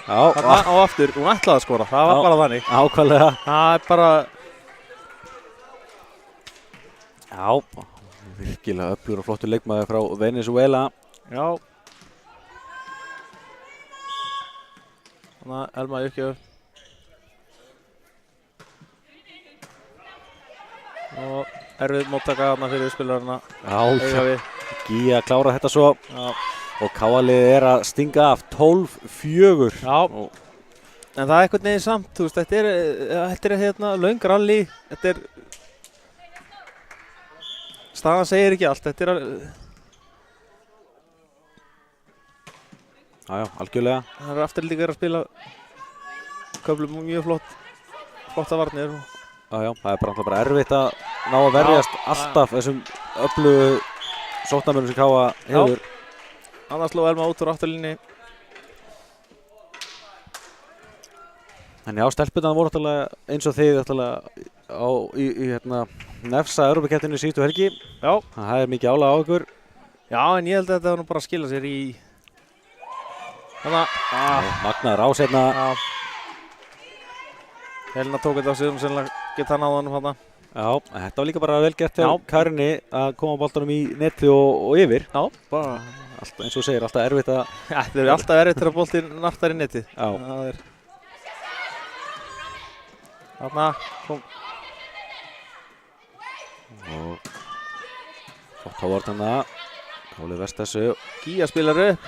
Já, og aftur, hún ætlaði að skora, það var bara þannig. Ákvæðlega. Það er bara... Já, virkilega öflugur og flottur leikmaður frá Venezuela. Já. Þannig að Elma uppgjöf. Og erfið móttaka þarna fyrir spilarna. Já, Gía klára þetta svo. Já. Og Káalið er að stinga af 12-4. Já. En það er eitthvað neginn samt, þú veist, þetta er hérna löng rally. Þetta er... Staðan segir ekki allt, þetta er að... Já, algjörlega. Það er afturlíkar að spila köflum mjög flotta varnir. Já, það er bara erfitt að ná að verjast alltaf þessum öflugu sóknarmönnum sem Káa hefur. Annars sló Elma út úr afturlínni. En já, stelpurnar voru náttúrulega eins og þið í Nefsa Evrópukeppninni síðustu helgi. Já. Það er mikið álag á ykkur. Já, en ég held að þetta var nú bara að skila sér í... Magnaður ásefna. Já. Helena tók þetta á sig, sennilega geta hann á hann þarna. Já, þetta var líka bara vel gert hjá Karinni að koma boltanum í neti og yfir. Já, bara... Alltaf, eins og segir, alltaf erfitt að... Þetta er alltaf erfitt þegar boltinn nartar í netið. Já. Það er... Þarna kom... Og... Flott á vartanna. Káli verst þessu. Gía spilar upp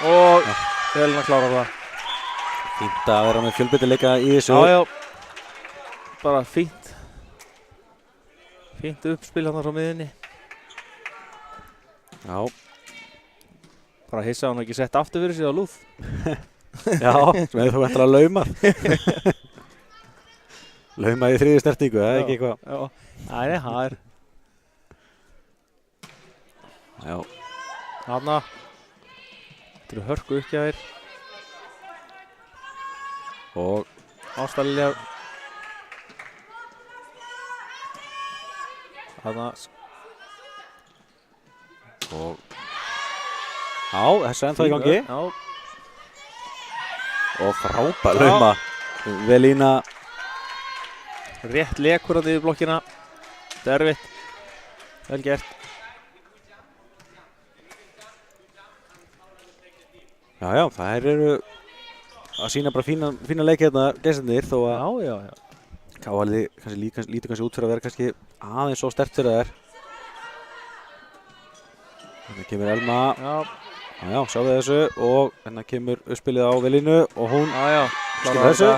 og Helena klárar það. Fínt að vera með fjölbreytileika í þessu. Já. Bara fínt. Fínt uppspil hann frá miðinni. Já. Bara hissa hann ekki sett aftur fyrir sig á lúð. Já, sem hefur þú eftir að lauma. Lauma í þriðju snertingu, það er ekki eitthvað. Já, það er. Já. Þarna. Þetta eru hörku uppgjafir. Og Ásta Lilja. Þarna. Og já, þessu ennþá í gangi. Já. Og frábær lauma. Velína. Rétt lekur hann yfir blokkina. Þetta er erfitt. Vel gert. Já, þær eru að sína bara fína leiki hérna gestirnir þó að Já. Káalið lítur kannski út fyrir að vera kannski aðeins svo sterkt fyrir þær. Þannig kemur Elma. Já, sjáum við þessu og hérna kemur uppspilið á Velínu og hún klárar þessu.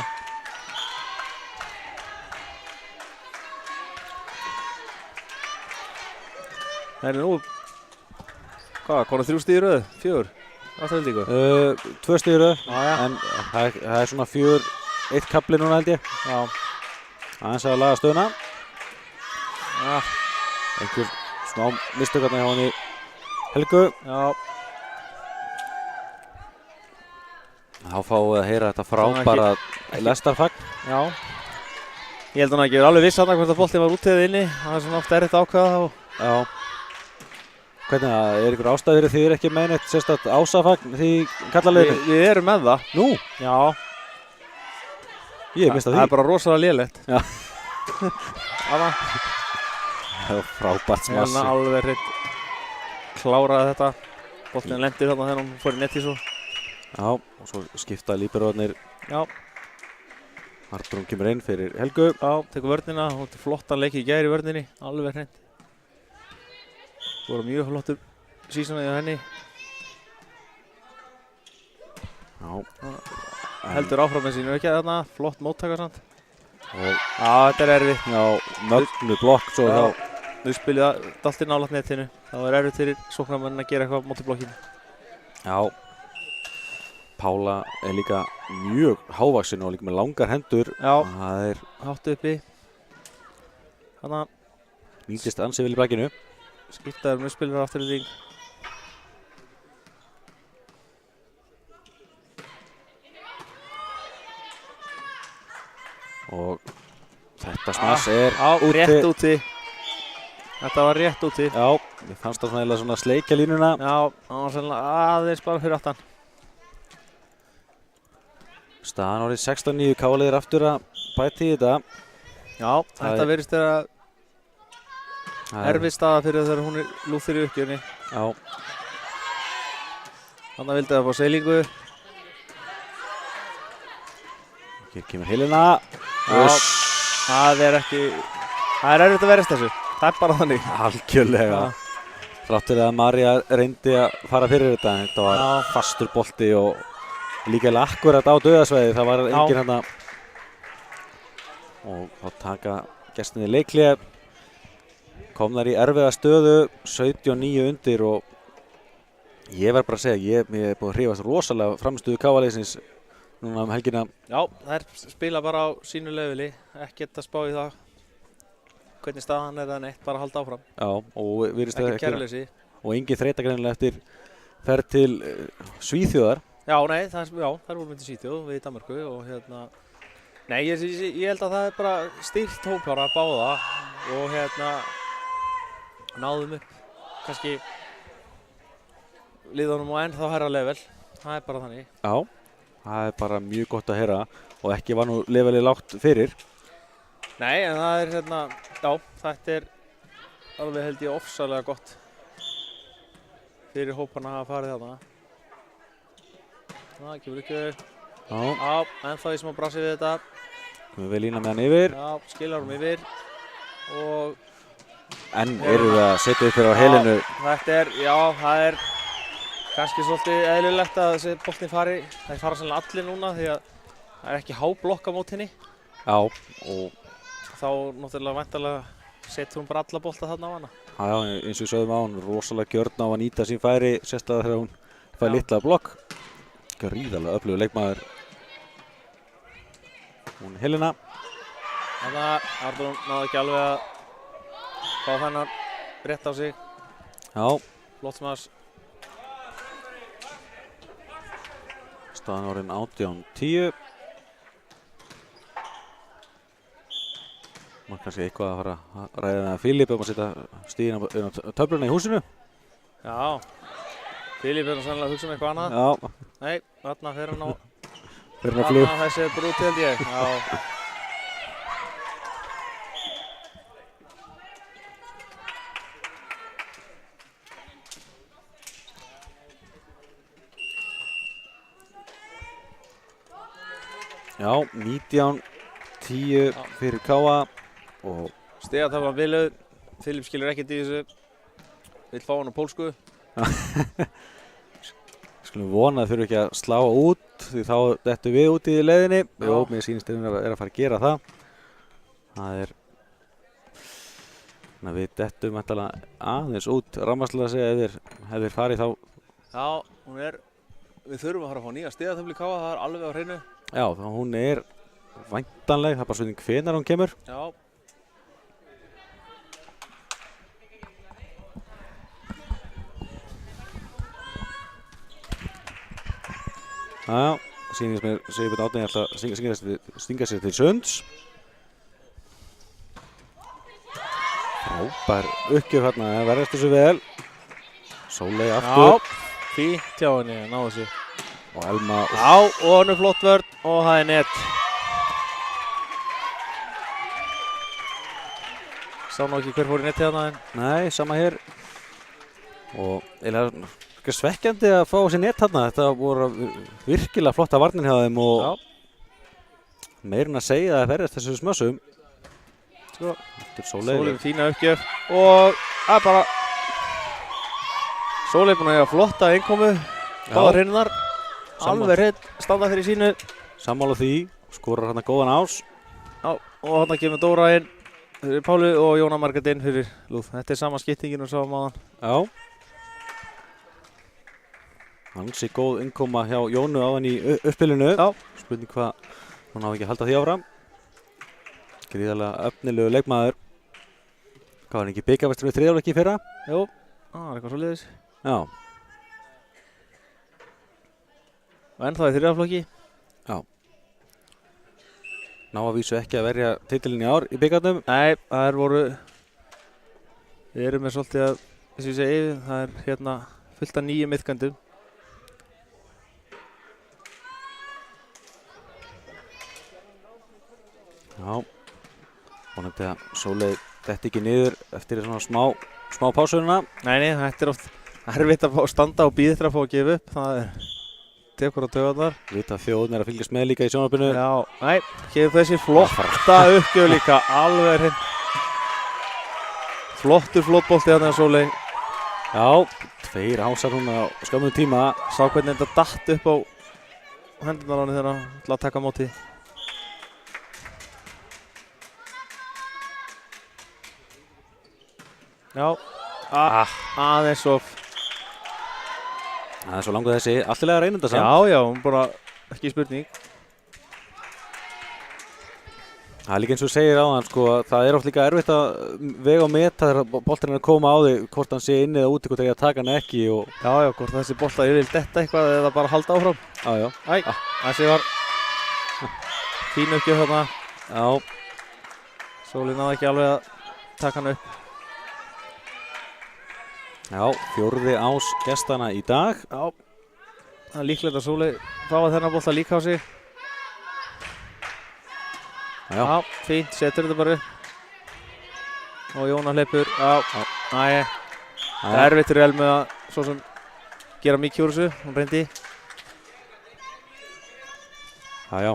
Það er nú, hvað 3 stig í röð? 4? Afturhaldingu? 2 stig í röð, já. En það er svona 4-1 kafli núna held ég. Já. Aðeins að laga stöðuna. Já. einhver smá mistökarna hjá henni Helgu. Já, Þá fáum við að heyra þetta frábæra lestarfagn. já. Ég held hann ekki verið alveg viss þarna hvort að boltinn var úti eða inni. Það er svona oft erfitt að ákveða og Já. Hvernig það, er ykkur ástæður fyrir því þið ekki með neitt sérstakt ásafagn því kallaliðinu? við erum með það. Nú, Já. ég mista Það því. er bara rosalega lélegt. Já. Þarna. Það var frábært Hérna smassi. alveg hreint kláraði þetta. Boltinn lendi þarna þegar hún fór í nettísu. Já, og svo skipta líberóðarnir. Já. Arnrún kemur inn fyrir Helgu. Já, tekur vörnina. Hún er flottan leik í gær í vörninni. Alveg hreint. Það voru mjög flottur sísonið á henni. Já. Heldur áfram með sínu ekki þarna. Flott móttaka samt. Og Já, þetta er erfitt. já, mögnu blokk svo Já. þá. Nú spilja daltinn nálægt netinu. Það var erfitt fyrir sóknarmenn að gera eitthvað á móti blokkinu. Já. Pála er líka mjög hávaksin og líka með langar hendur. Já, Það er hátt uppi. Þannig nýtist ansi vel í brakinu. skiptaður með spilar aftur í ring. Og þetta smass er Já, rétt úti. Þetta var rétt úti. Já, mér fannst það svona eiginlega svona sleikja línuna. Já, það var sennilega aðeins bara fyrir aftan. Staðan orðið 16-9, Káliðir aftur að bæti í þetta. Já, þetta virðist vera erfið staða fyrir þegar hún er lúþir í uppgjöfni. Já, Þannig vildi það fá seilingu. hér kemur Helena. Já, það er erfitt að verðast þessu. Það er bara þannig. Algjörlega. Þrátt fyrir að María reyndi að fara fyrir þetta. Þetta var Já. fastur bolti og líka akkurat á dauðasvæði. Það var enginn hérna. Og þá taka gestinni leiklega. Komnar í erfiða stöðu, 17-9 undir og ég verð bara að segja, ég er búin að hrifast rosalega framstöðu Káaliðsins núna helgina. Já, þær spila bara á sínu leveli. Ekkert að spá í það hvernig staðan er það neitt, bara halda áfram. Já, og virðist það Ekki kærleysi. og engin þreyta greinilega eftir ferð til Svíþjóðar. Já, nei, þær voru myndið Svíþjóð við í Danmörku og hérna nei, ég held að það er bara stýrt hópjára að báða og náðum upp kannski liðunum á ennþá hærra level. Það er bara þannig. Já, það er bara mjög gott að heyra og ekki var nú levelið lágt fyrir. Nei, en það er já, þetta er alveg held ég ofsalega gott fyrir hóparna að fara þarna. Það kemur ekki Já, ennþá í smá brasi við þetta. komum við lína með hann yfir. Já, skilarum yfir og En erum við að setja upp fyrir á Helenu. það er kannski svolítið eðlilegt að þessi boltinn fari. Það fara sannlega allir núna því að það er ekki háblokk á mót henni. Já, og Þá náttúrulega væntanlega setur hún bara alla bolta þarna á hana. já, eins og við sögðum á hann, rosalega gjörn á að nýta sín færi, sérstaklega þegar hún fær Já. litla blokk. Gríðarlega öflugur leikmaður. Hún Helena. Þannig að Arnrún náði ekki alveg að fá þennan rétt á sig. Já, Flott smass. staðan orðin 18-10. Má kannski eitthvað að fara að ræða með Filip um að setja stíðina á töfluna í húsinu. Já, Filip er sannlega að hugsa um eitthvað annað. Já, Nei, þarna fer hann á fyrir hann að flug. þessi er brútið held ég. Já. Já, 19-10 fyrir Káa og Stigataflan Vilauð. Filip skilur ekkert í þessu. Vill fá hann á pólsku. skulum vona að þurfi ekki að slá út því þá dettum við út í leiðinni. Já. Jó, mér sýnist að hún er að fara að gera það. Það er þannig að við dettum aðeins út rammarslega að segja ef þeir farið þá. Já, við þurfum að fara að fá nýja stigatafli Káa, það er alveg á hreinu. Já, þá hún er væntanleg, það er bara spurning hvenær hún kemur. Já. Já, Sigurbjörn Árni ætla að stinga sér til sunds. Frábær uppgjöf hérna, verðast þessu vel. Sóley aftur. Já, fínt hjá henni, náðu þessu. Og Elma. Já, og hann flott vörn og það net. Sá nú ekki hver fór í netið þarna en. Nei, sama hér. Og eiginlega svekkjandi að fá sér net þarna. Þetta voru virkilega flotta varnir hjá þeim og meirinn að segja að það ferðast þessu smössum. Sko, Sóley fína uppgjöf og bara Sóley búin að eiga flotta innkomu. Báðar hinnar. Alveg hreinn, standa fyrir sínu. Sammála því, skorar hérna góðan ás. Já, og hérna kemur Dóra inn fyrir Pálu og Jóna Margrét inn fyrir Lúð. Þetta sama skiptingin og sáum áðan. Já. Ansi góð innkoma hjá Jónu áðan í uppspilinu. Já. Spurning hvað hún á ekki að halda því áfram. Gríðarlega efnilegu leikmaður. Hvað var hann ekki bikarmestur við þriðjafleiki í fyrra? Jú, það er eitthvað svoleiðis. Já. Og ennþá í þriðjaflokki. Já. Ná að vísu ekki að verja titilinn í ár í bikarnum. Nei, það voru. Við erum með svolítið að, eins og ég segi, það er hérna fullt af nýjum iðkendum. Já. Vonandi að Sóley detti ekki niður eftir svona smá pásurina. Nei, þetta er oft erfitt að fá að standa og bíða eftir að fá að gefa upp. Það er tekur á taugarnar. Vita að þjóðin er að fylgjast með líka í sjónvarpinu. Já, nei, hér þessi flotta uppgjöf líka, alveg hreinn. Flottur flottbolti þarna Sóley. Já, 2 hásar hún á skömmum tíma. Sá hvernig þetta datt upp á hendurnar á henni þegar hann ætlaði að taka á móti. Já, aðeins of. Það er svo langur þessi, allilega reynenda samt. Já, hún bara ekki spurning. Það er líka eins og segir á hann, sko, það er oft líka erfitt að vega og meta þegar boltinn er að koma á þig, hvort hann sé inni eða úti, hvort það er að taka hann ekki. Já, hvort þessi bolta ég vil detta eitthvað eða bara halda áfram. Já. Þessi var fín uppgjöf þarna. Já. Sóley náði ekki alveg að taka hann upp. Já, 4. ás gestana í dag. Já, það er líklegt að Sóley fá að þennan bolta líka á sig. Já, fínt, setur þetta bara upp. Og Jóna hleypur. Það er erfitt fyrir Elmu að svo sem gera mikið úr þessu, hún reyndi. Já.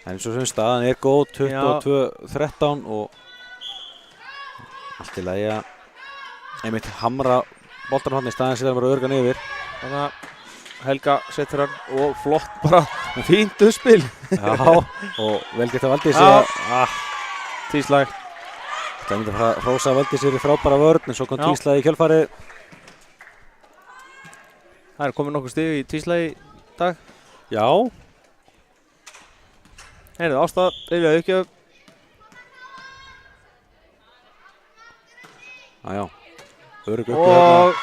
En eins og sem staðan er góð, 22-13 og allt í lagi að einmitt hamra boltanum hann í staðin síðan bara örgan yfir. Þannig að Helga setur hann og flott bara fínt uppspil. Já, og vel gett að Valdísi. Tíslag. Það myndi að fara að hrósa Valdísi fyrir frábæra vörn en svo kom tíslag í kjölfarið. Það er komið nokkuð stig í tíslag í dag. Já. Heyrðu, Ásta, reyfjaði uppgjöf. Já. Örugg uppgjöf hérna.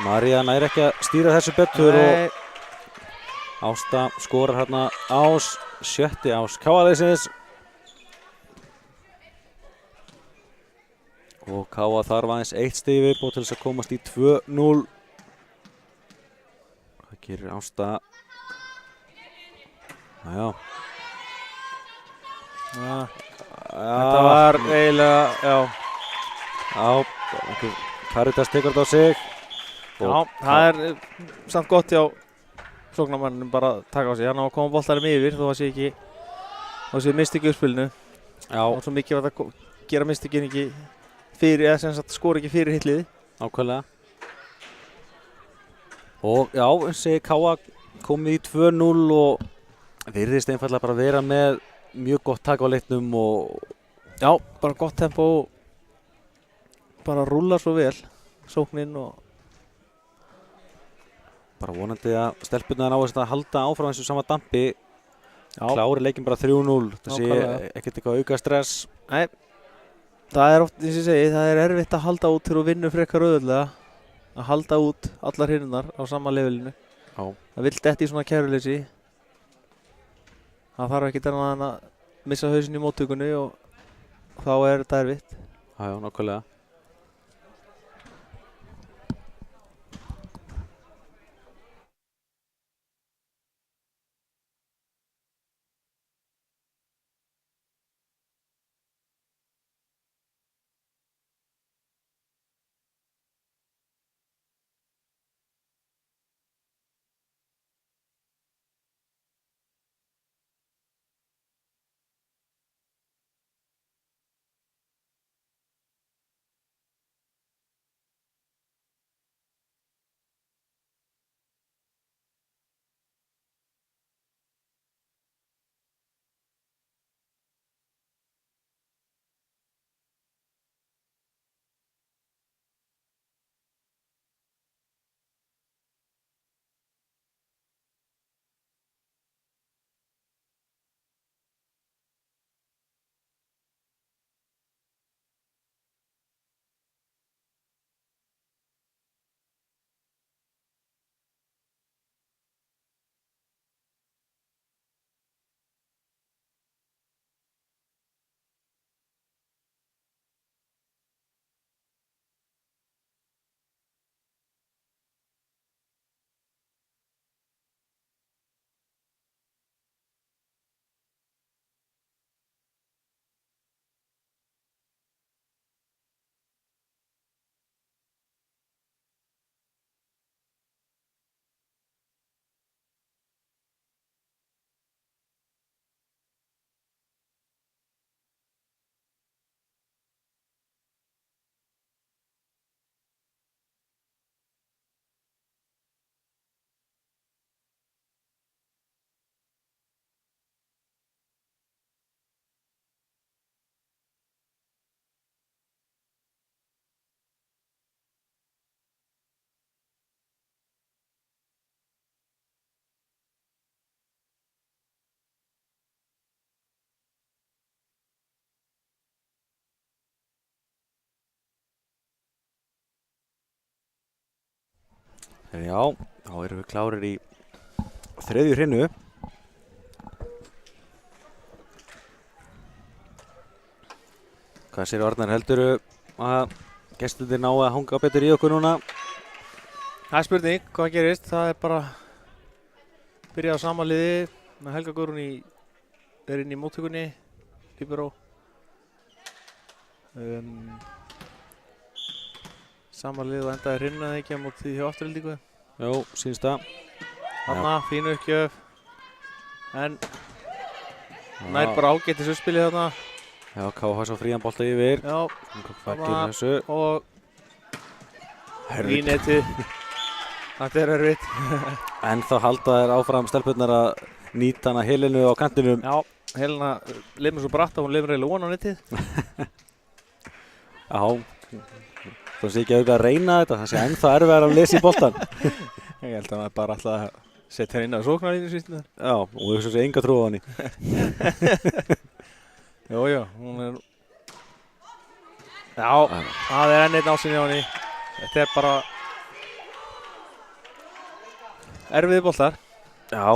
María nær ekki að stýra þessu betur og Ásta skorar hérna ás, 7. ás KA-liðsins. Og KA þarf aðeins 1 stig í viðbót til þess að komast í 2-0. Hvað gerir Ásta? Já. Þetta var eiginlega, Karitas tekur þetta á sig. Já, það er samt gott hjá sóknarmannum bara að taka á sig. Hann á að koma boltanum yfir þó að sé ekki, þá sé mistik í uppspilinu. Já. Og svo mikið var það að gera mistikinn ekki fyrir, eða sem sagt skora ekki fyrir hitliði. Ákveðlega. Og já, þessi KA komið í 2-0 og virðist einfallega bara vera með mjög gott tak á leiknum og já, bara gott tempo og bara rúlar svo vel sóknin og bara vonandi að stelpurnar á að halda áfram þessu sama dampi. Klári leikinn bara 3-0. Það sé ekkert eitthvað auka stress. Nei, það er oft, eins og ég segi, það er erfitt að halda út til að vinna frekar auðvitað. Að halda út allar hinnar á sama levelinu. Já. Það vill detti í svona kæruleysi. Það þarf ekki annað en að missa hausinn í móttökunni og þá þetta erfitt. Já, nákvæmlega. Já, þá erum við klárir í þriðju hrinu. Hvað sér Arnar, heldurðu að gestirnir ná að hanga betur í okkur núna? Það er spurning, hvað gerist? Það er bara byrjað á sama liði með Helga Guðrún er inn í móttökunni, líbero. Sama lið og endaði hrinu eða ekki á móti hjá Aftureldingu. Jó, sýnst það. Þarna, fín uppgjöf. En nær bara ágætis uppspilið þarna. Já, KH svo frían bolta yfir. Já, Fækir þessu. og í netið. Þetta er erfitt. En þá halda þær áfram stelpurnar að nýta hana Helenu á kantinum. Já, Helena lifir mér svo bratt að hún lifir eiginlega von á netið. Já, þú sé ekki að reyna þetta, það sé ennþá erfiðar að lesa í boltan. Ég held að maður bara alltaf að setja hérna á sóknarlínu síðan. Já, og þú veist þessu enga trú á henni. Jú, hún er... Já, það er enn einn ásinn hjá henni. Þetta er bara... erfiði boltar. Já.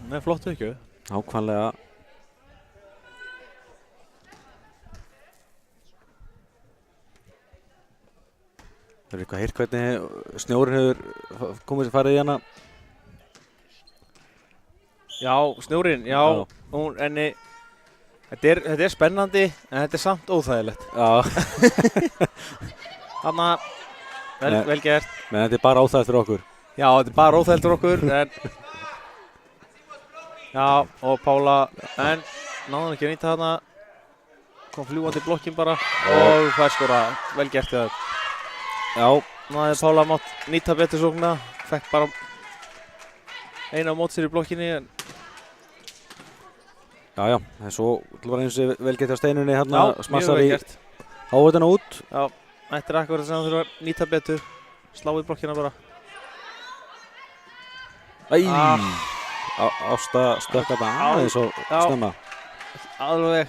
Með flottu uppgjöf. Nákvæmlega. Það er eitthvað heyrt hvernig snjórinn hefur komið sér farið í hana. Já, snjórinn, já. Þetta er spennandi, en þetta er samt óþægilegt. Já. Þannig að vel gert. Men þetta er bara óþægilegt fyrir okkur. Já, þetta er bara óþægilegt fyrir okkur, en... Já, og Pála, en náðan ekki að nýta þarna. Kom fljúandi í blokkinn bara og fær skora, vel gert það. Já. Náði Pála mátt nýta betur sókna, fekk bara eina á mót sér í blokkinni. Já, það er svo bara eins og vel gert á steinunni hérna, smassar í gert. Háutina út. Já, þetta er akkurat sem það þurfa að nýta betur, slá í blokkina bara. Æj, Ásta stökka þetta aðeins og snemma. Alveg,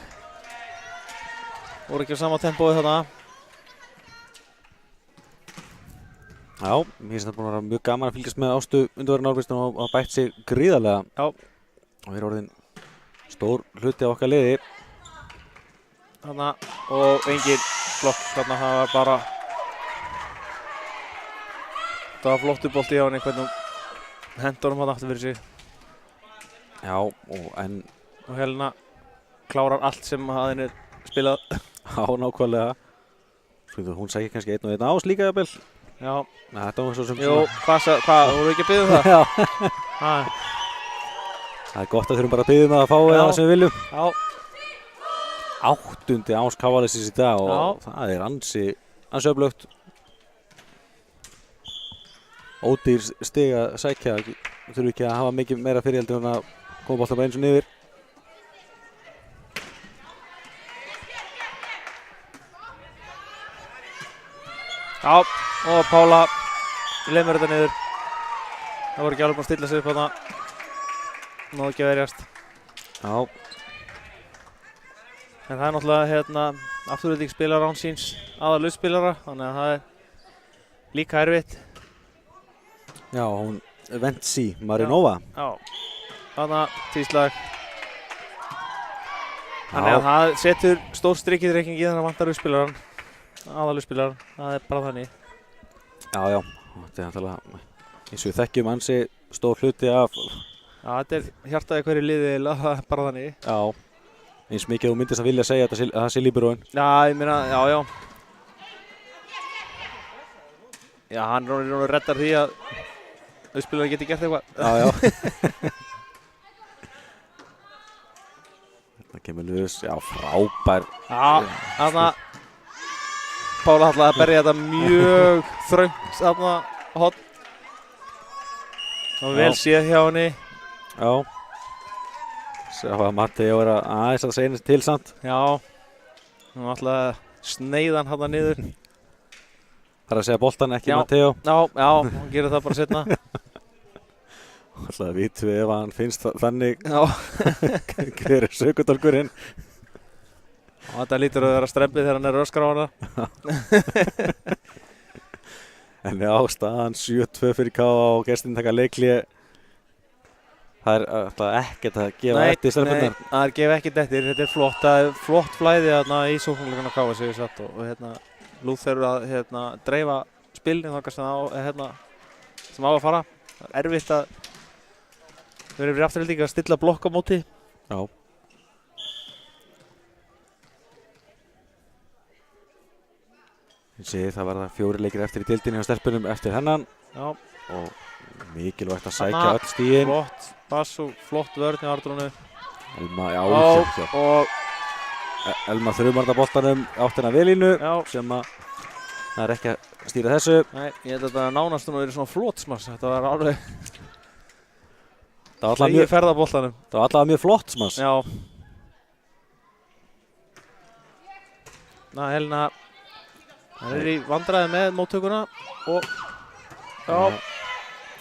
voru ekki á sama tempói þarna. Já, mér finnst það búin að vera mjög gaman að fylgjast með Ástu undanverðin Árbjörnsson og bætt sig gríðarlega. Já. Og orðin stór hluti af okkar liði. Þarna, og engin blokk, þarna það var bara, það var flottur bolti á henni, hvernig hún hendur hann aftur fyrir sig. Já, Og Helena klárar allt sem að henni er spilað. Já, nákvæmlega. Hún sækir kannski einn og einn ás líka, jafnvel. Já. Nei, þetta var svo sem Jú, hvað, voru ekki að biðja það? Já. Það er gott að þurfum bara að biðja að fá það sem við viljum. Já. 8. ás Kavalisins í dag og Já. það er ansi öflugt. Ódýr stig að sækja, þurfum ekki að hafa mikið meira fyrir heldur en að koma boltan bara eins og niður. Já, og Pála lemur þetta niður. Það voru ekki alveg búin að stilla sig upp þarna. Náðu ekki að verjast. Já. En það er náttúrulega afturölding spilar án síns aðalauðspilara, þannig að það er líka erfitt. Já, hún Ventsi Marinova. Já, þarna tvíslag. Þannig að það setur stór strik í reikningi þannig að vantar auðspilaran, aðalauðspilaran, það er bara þannig. Já, þetta er náttúrulega eins og við þekkjum ansi stór hluti af. Já, þetta er hjartaði hverju liði, það er bara þannig. Já, eins mikið þú myndist að vilja segja að það sé líberóin. Já, ég meina, já. Já, hann reddar því að auðspilaran geti gert eitthvað. Já. Þetta kemur ljus, já, frábær. Já, þarna Pála ætlaði að berja þetta mjög þröngt þarna hot. Og vel séð hjá henni. Já. Sjá að Matteo er aðeins að segja til samt. Já. Hún ætlaði að sneiða hann þarna niður. Það er að segja boltan, ekki Matteo. Já, hún gerir það bara seinna. Alltaf vitum við ef hann finnst þannig. Já. Hver er sökudólkurinn? Og þetta lítur að vera strempið þegar hann er öskra á hana. En já, staðan 7-2 fyrir K.A. og gestin taka leikli. Það er alltaf ekkert að gefa eftir stelpunnar. Nei, það er gefa ekkert eftir. Þetta er flott. Það er flott flæði í sóknarleikunum á K.A. sem við satt og Lúther að dreifa spilinu þangað sem á að fara. Það er erfitt að vera yfir afturhalding að stilla blokk á móti. Já. Það var það 4 leikir eftir í deildinni á stelpunum eftir hennan. Já. Og mikilvægt að sækja öll stígin. Flott pass og flott vörn í Arnrúnu. Elma, já. Og Elma þrjumarða boltanum áttina velínu sem að það er ekki að stýra þessu. Nei, ég held að þetta nánast nú verið svona flottsmass. Þetta var alveg mjög ferðaboltanum. Það var allavega mjög flott smass. Já. Helena hann er í vandræði með móttökuna og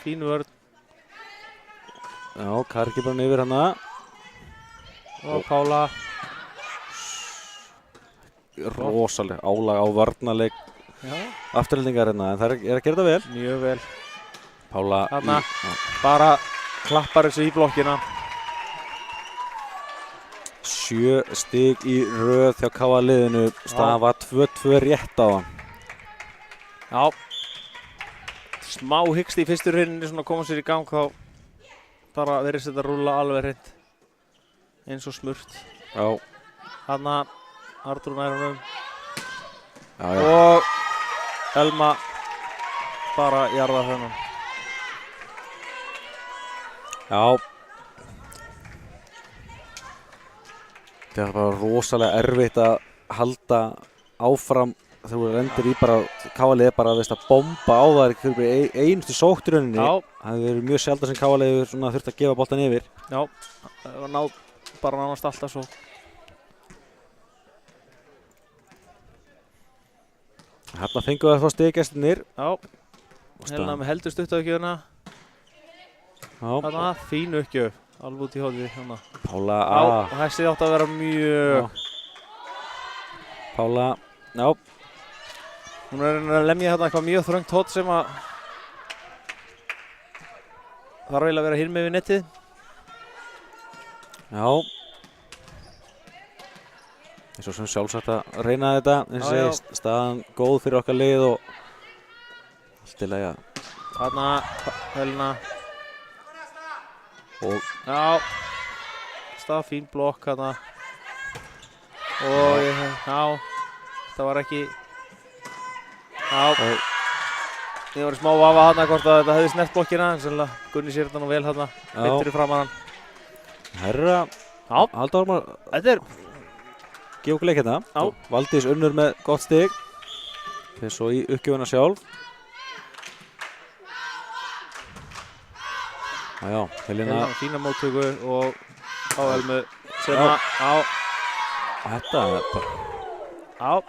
fín vörn. Já, Karki bara yfir hana. Og Pála. Rosaleg álag á varnarleik afturhaldingar hérna, en það er að gera þetta vel. Mjög vel. Pála þarna bara klappar þessu í blokkina. 7 stig í röð hjá K.A. liðinu. Staðan var 2-2 rétt á hann. Já. Smá hyggst í fyrstu rauninni svona að koma sér í gang, þá bara verðist þetta rúlla alveg hreint eins og smurt. Já. Þarna Arnrún nær honum. Já. Og Elma bara jarðar þennan. Já. Það er bara rosalega erfitt að halda áfram þegar þú rendir í bara K.A. bara að bomba á það einustu sóktrunni. Það hefur verið mjög sjaldan sem K.A. hefur þurft að gefa boltan yfir. Já, það var bara nánast alltaf svo. Hérna fengum við að fá stiggestirnir. Já, Helena með heldur stutt á uppgjöfuna. Þarna fín uppgjöf. Alveg út í hóðið hérna. Pála og þessi átti að vera mjög. Pála, Hún er að lemja hérna eitthvað mjög þröngt hótt sem að þarf eiginlega að vera hinn með við nettið. Já. Eins og sem sjálfsagt að reyna þetta, eins og segist, staðan góð fyrir okkar lið og allt í lagi að. Þarna, Helena. Og já, stað fín blokk hérna. Og já, þetta var ekki. Já, ég var í smá vafa hérna hvort að þetta hefði snert blokkina, en sennilega Gunni sér þetta nú vel hérna, beint fyrir framan hann. herra, Halldór Ormar, Þetta gefa okkur leik hérna. Já. Valdís Unnur með gott stig. Þeir svo í uppgjöfuna sjálf. Já, Helena. fína móttöku og á Elmu sem Já. að, Þetta er bara. já,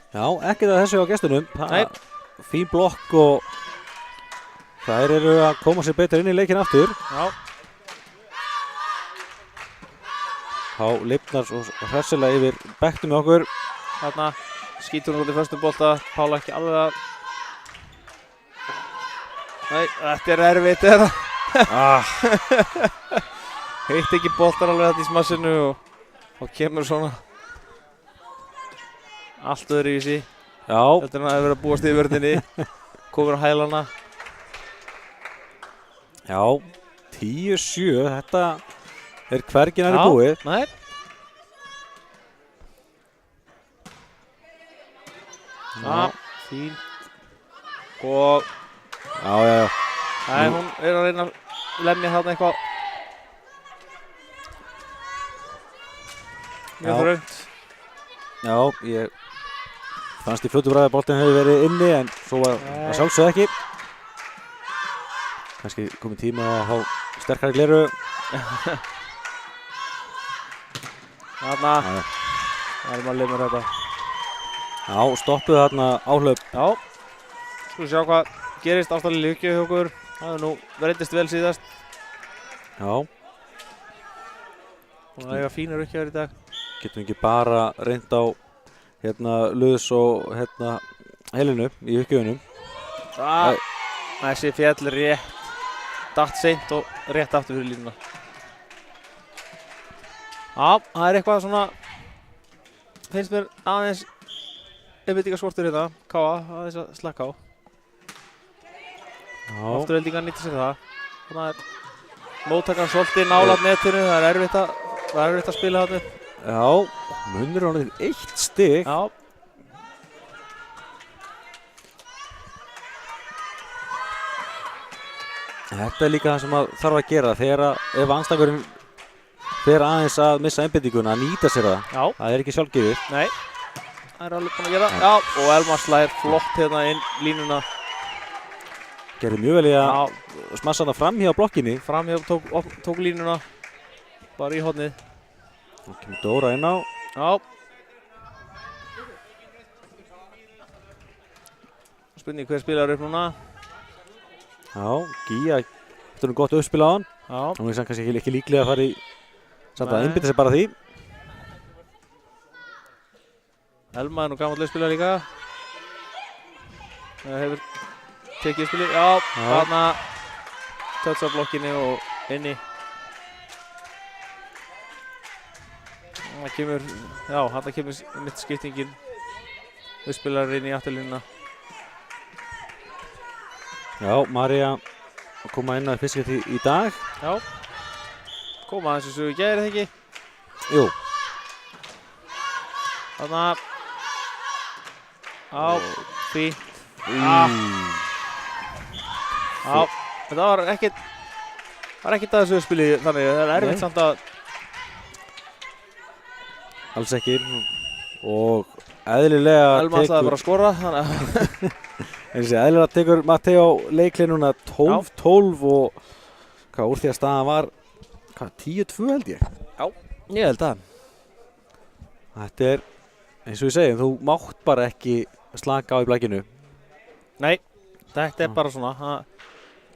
Já, ekkert að þessu á gestunum. Nei. Fín blokk og þær eru að koma sér betur inn í leikinn aftur. já, Þá lifnar svo hressilega yfir bekktum með okkur. þarna skýtur hún út í föstum bolta, Pála ekki alveg að. Nei, þetta er erfitt þetta. Heitt ekki boltar alveg þetta í smassinu og kemur svona allt öðruvísi. Já, Þetta er hann að vera að búast í vörðinni, komur á hælana. já, 10-7, þetta er hvergi nærri Já. búið. Nei, Já, fín. Og já. nei, hún er að reyna að lemja þarna eitthvað. Mjög Já. þröngt. Já, ég fannst í fljótu bræði að boltinn hefði verið inni en svo var Nei. sjálfsögðu ekki. Kannski komið tíma að hafa sterkari gleru. Þarna, Já, það er maður að lemja þetta. já, stoppuðu þarna áhlaup. Já, skulum sjá hvað gerist aftalega líkju hjá okkur. Það er nú reyndist vel síðast. Já, Hún er eiga fínar uppgjafir í dag. getum ekki bara reynd á hérna Luðs og hérna Helenu í uppgjöfunum. Þessi fjall rétt, datt seint og rétt aftur fyrir línuna. Já, það er eitthvað svona, finnst mér aðeins einbeitingarskortur hérna, Káa, aðeins að slakka á. Já, Afturheldingar nýttir sér það. Þannig er móttakan svolítið nálægt netinu, það er erfitt að spila þarna upp. já, munur á hann 1 stig. Já, Þetta er líka það sem að þarf að gera þegar að ef andstæðingurinn fer aðeins að missa einbeitinguna, að nýta sér það. já, Það er ekki sjálfgefið. nei, það er alveg búin að gera. Já, og Elmar slær flott hérna inn línuna. Gerði mjög vel í að Já, smassa það fram hjá blokkinni. framhjá tók línuna, bara í hornið. Nú kemur Dóra inn á. Já. Spurning hver spilar upp núna. Já, Gía, þetta er gott uppspil á hann. Já, Hún er samt kannski ekki líklega að fara í samt að Nei. einbytta sér bara því. Elma er nú gamall uppspilar líka. Það hefur tekið uppspilið. Já, þarna touch á blokkinni og inni. Það kemur, já, þarna kemur mitt skiptingin. Uppspilar inn í afturlínuna. Já, María að koma inn að fiskja því í dag. Já. Koma aðeins þessu í gær, eða ekki? Jú, Þarna. Já, fínt. Já, þetta var ekkert að þessu spili þannig, það er erfitt Nei. samt að. alls ekki. Og eðlilega Elma ætlaði bara að skora, þannig að. eðlilega tekur Matteo leiklið núna 12-12 og hvað úr því að staðan var 10-2 held ég. Ég held að. Þetta er, eins og ég segi, þú mátt bara ekki slaka á í blækinu. Nei, þetta er bara svona. Það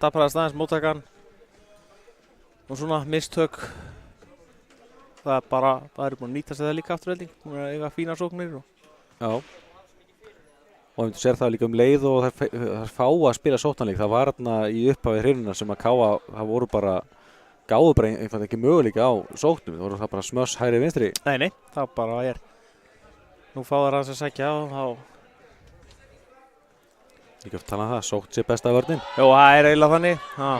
tapaðist aðeins móttakan. Og svona mistök. Það er bara, það er búin að nýta sig það líka afturhelding. Hún er að eiga fínar sóknir og Já. Og þú sér það líka leið og það fá að spila sóknarleik. Það var þarna í upphafi hreynuna sem að Káa, það voru gáðu bara einfalda ekki möguleika á sóknum. Það voru það bara smöss hægri vinstri. Nei, það bara nú fá það að sækja og þá Líka að tala það, sókn sé besta vörnin. Jó, það eiginlega þannig. Já.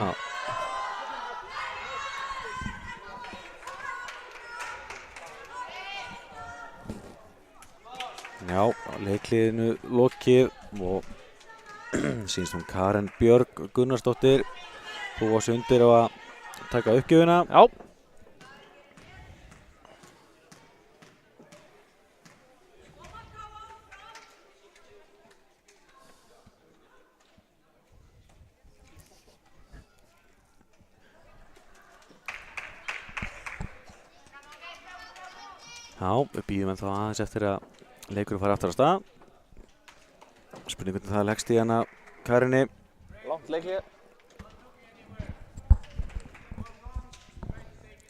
Já, leikliðinu lokið og sýnst hún Karen Björg Gunnarsdóttir búa sig undir á að taka uppgjöfuna. Já. Já, við býðum ennþá aðeins eftir að leikurinn fara aftur á stað. Spurning hvernig það leggst í hana Karinni. Langt leiklið.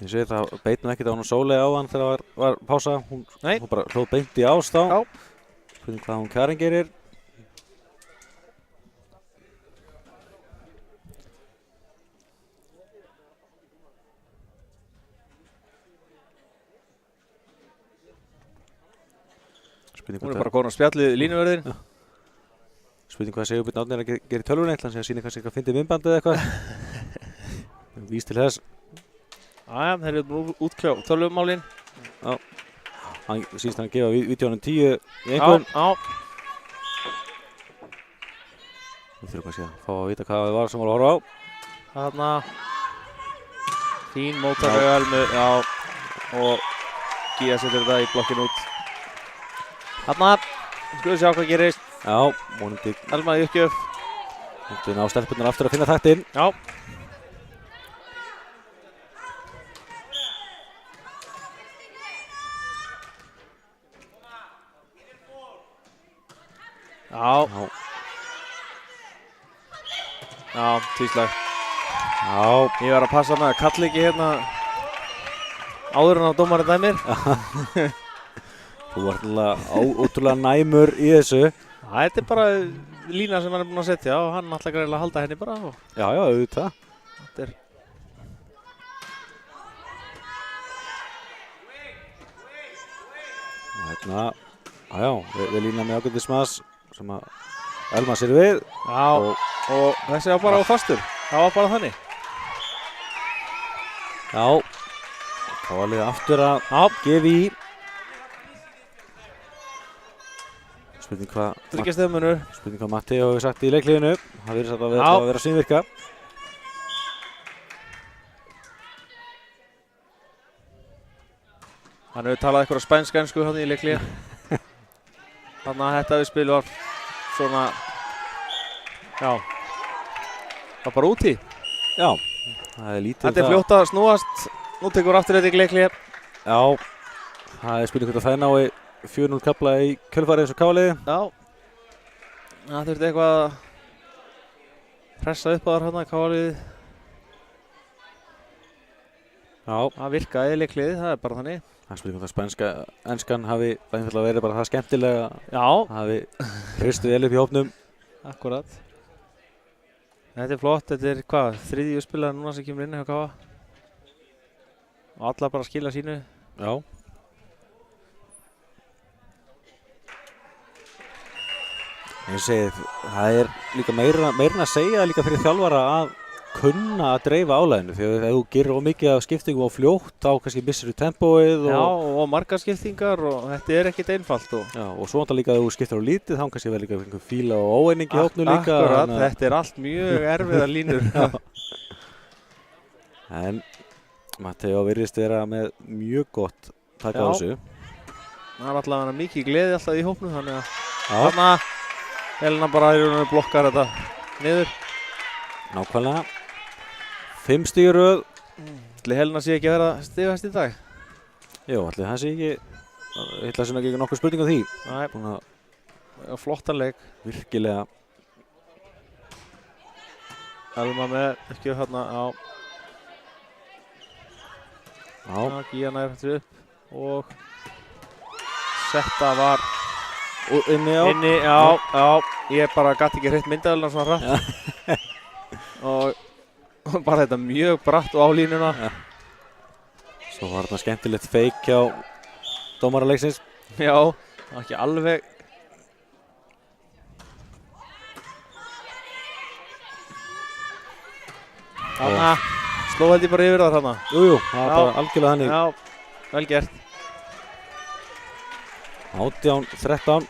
Ég sé það beit nú ekkert á hún Sóley á hann þegar var pása. Hún bara hlóð beint í ást á. Já. Spurning hvað hún Karin gerir. Hún bara komin að spjallið línuverðin. Spurning hvað Sigurbjörn Árni að gera í tölvunni. Þannig að sína kannski eitthvað fyndið myndbandið eða eitthvað. Vís til þess. Jæja, þeir eru búin útkljá tölvumálin. Já. Hann síðast hann að gefa vídeónum 10 í einhvern. Já. Við þurfum kannski að fá að vita hvað það var sem var að horfa á. Þarna. Fín mótaraugalmu, já. Og Gía setur þetta í blokkin út. Þarna, skulum sjá hvað gerist. Já, vonandi. Elma í uppgjöf. Vonandi ná stelpunnar aftur að finna taktinn. Já. Já. Já, tvíslag. Já. Ég var að passa með að kalla ekki hérna áður en að dómarinn dæmir. Þú ert ótrúlega næmur í þessu. Þetta er bara lína sem hann er búinn að setja og hann ætlar greinilega að halda henni bara. Já, auðvitað. Þetta er... Hérna, við lína með ágætis mas sem að Elma sér við. Já, og þessi var bara á fastur. Það var bara þannig. Já, þá var liðið aftur að gefa í. Spurning hvað Matteo hefur sagt í leikliðinu. Það virðist að vera svínvirka. Hann hefur talað eitthvað spænsk-ensku hann í leikliði. Þannig að þetta við spil var svona, já, var bara úti. Já, það er lítið. Þetta er fljótt að snúast. Nú tekur aftur þetta í leikliði. Já, það er spurning hvort að það nái 4-0 kafla í kjölfarið eins og Káliði. Já, það þurfti eitthvað að pressa upp á þar hérna Káliði. Já. Það virkaði leikliði, það er bara þannig. Það er spurning hvort að spænska enskan hafi einfaldlega verið bara það skemmtilega. Já. Hafi hristið vel upp í hópnum. Akkurat. Þetta er flott, þetta er hvað, þriðju spilaði núna sem kemur inn hjá Káa. Og alla bara skila sínu. Já. Ég segi, það er líka meira að segja líka fyrir þjálfara að kunna að dreifa álæðinu því að ef þú gerir mikið af skiptingum á fljótt þá kannski missir þú tempóið. Já, og margar skiptingar og þetta er ekkert einfalt. Já, og svo náttúrulega líka að þú skiptir á lítið þá kannski verður líka einhver fíla og óeining í hópnu líka. Akkurat, þetta er allt mjög erfiðar línur. En Matteo virðist vera með mjög gott taka á þessu. Það er allavega mikið gleði alltaf í hópnu þannig að þarna Helena bara í rauninu blokkar þetta niður. Nákvæmlega. 5 stig í röð. Ætli Helena sé ekki að vera stigahæst í dag? Jú, ætli það sé ekki. Ég ætla að sinna ekki nokkuð spurning á því. Nei, búin að flottan leik. Virkilega. Elma með ekki hérna á. Já. Gíana er hættur upp og setta var Og inni á. Inni, já. Ég bara gæti ekki hreitt myndaðalina svona hratt. og bara þetta mjög bratt og á línuna. Ja. Svo var þetta skemmtilegt feik hjá dómaraleiksins. Já, það var ekki alveg. Þarna, sló held ég bara yfir það þarna. Jú, það var bara algjörlega þannig. Já, vel gert. 18-13.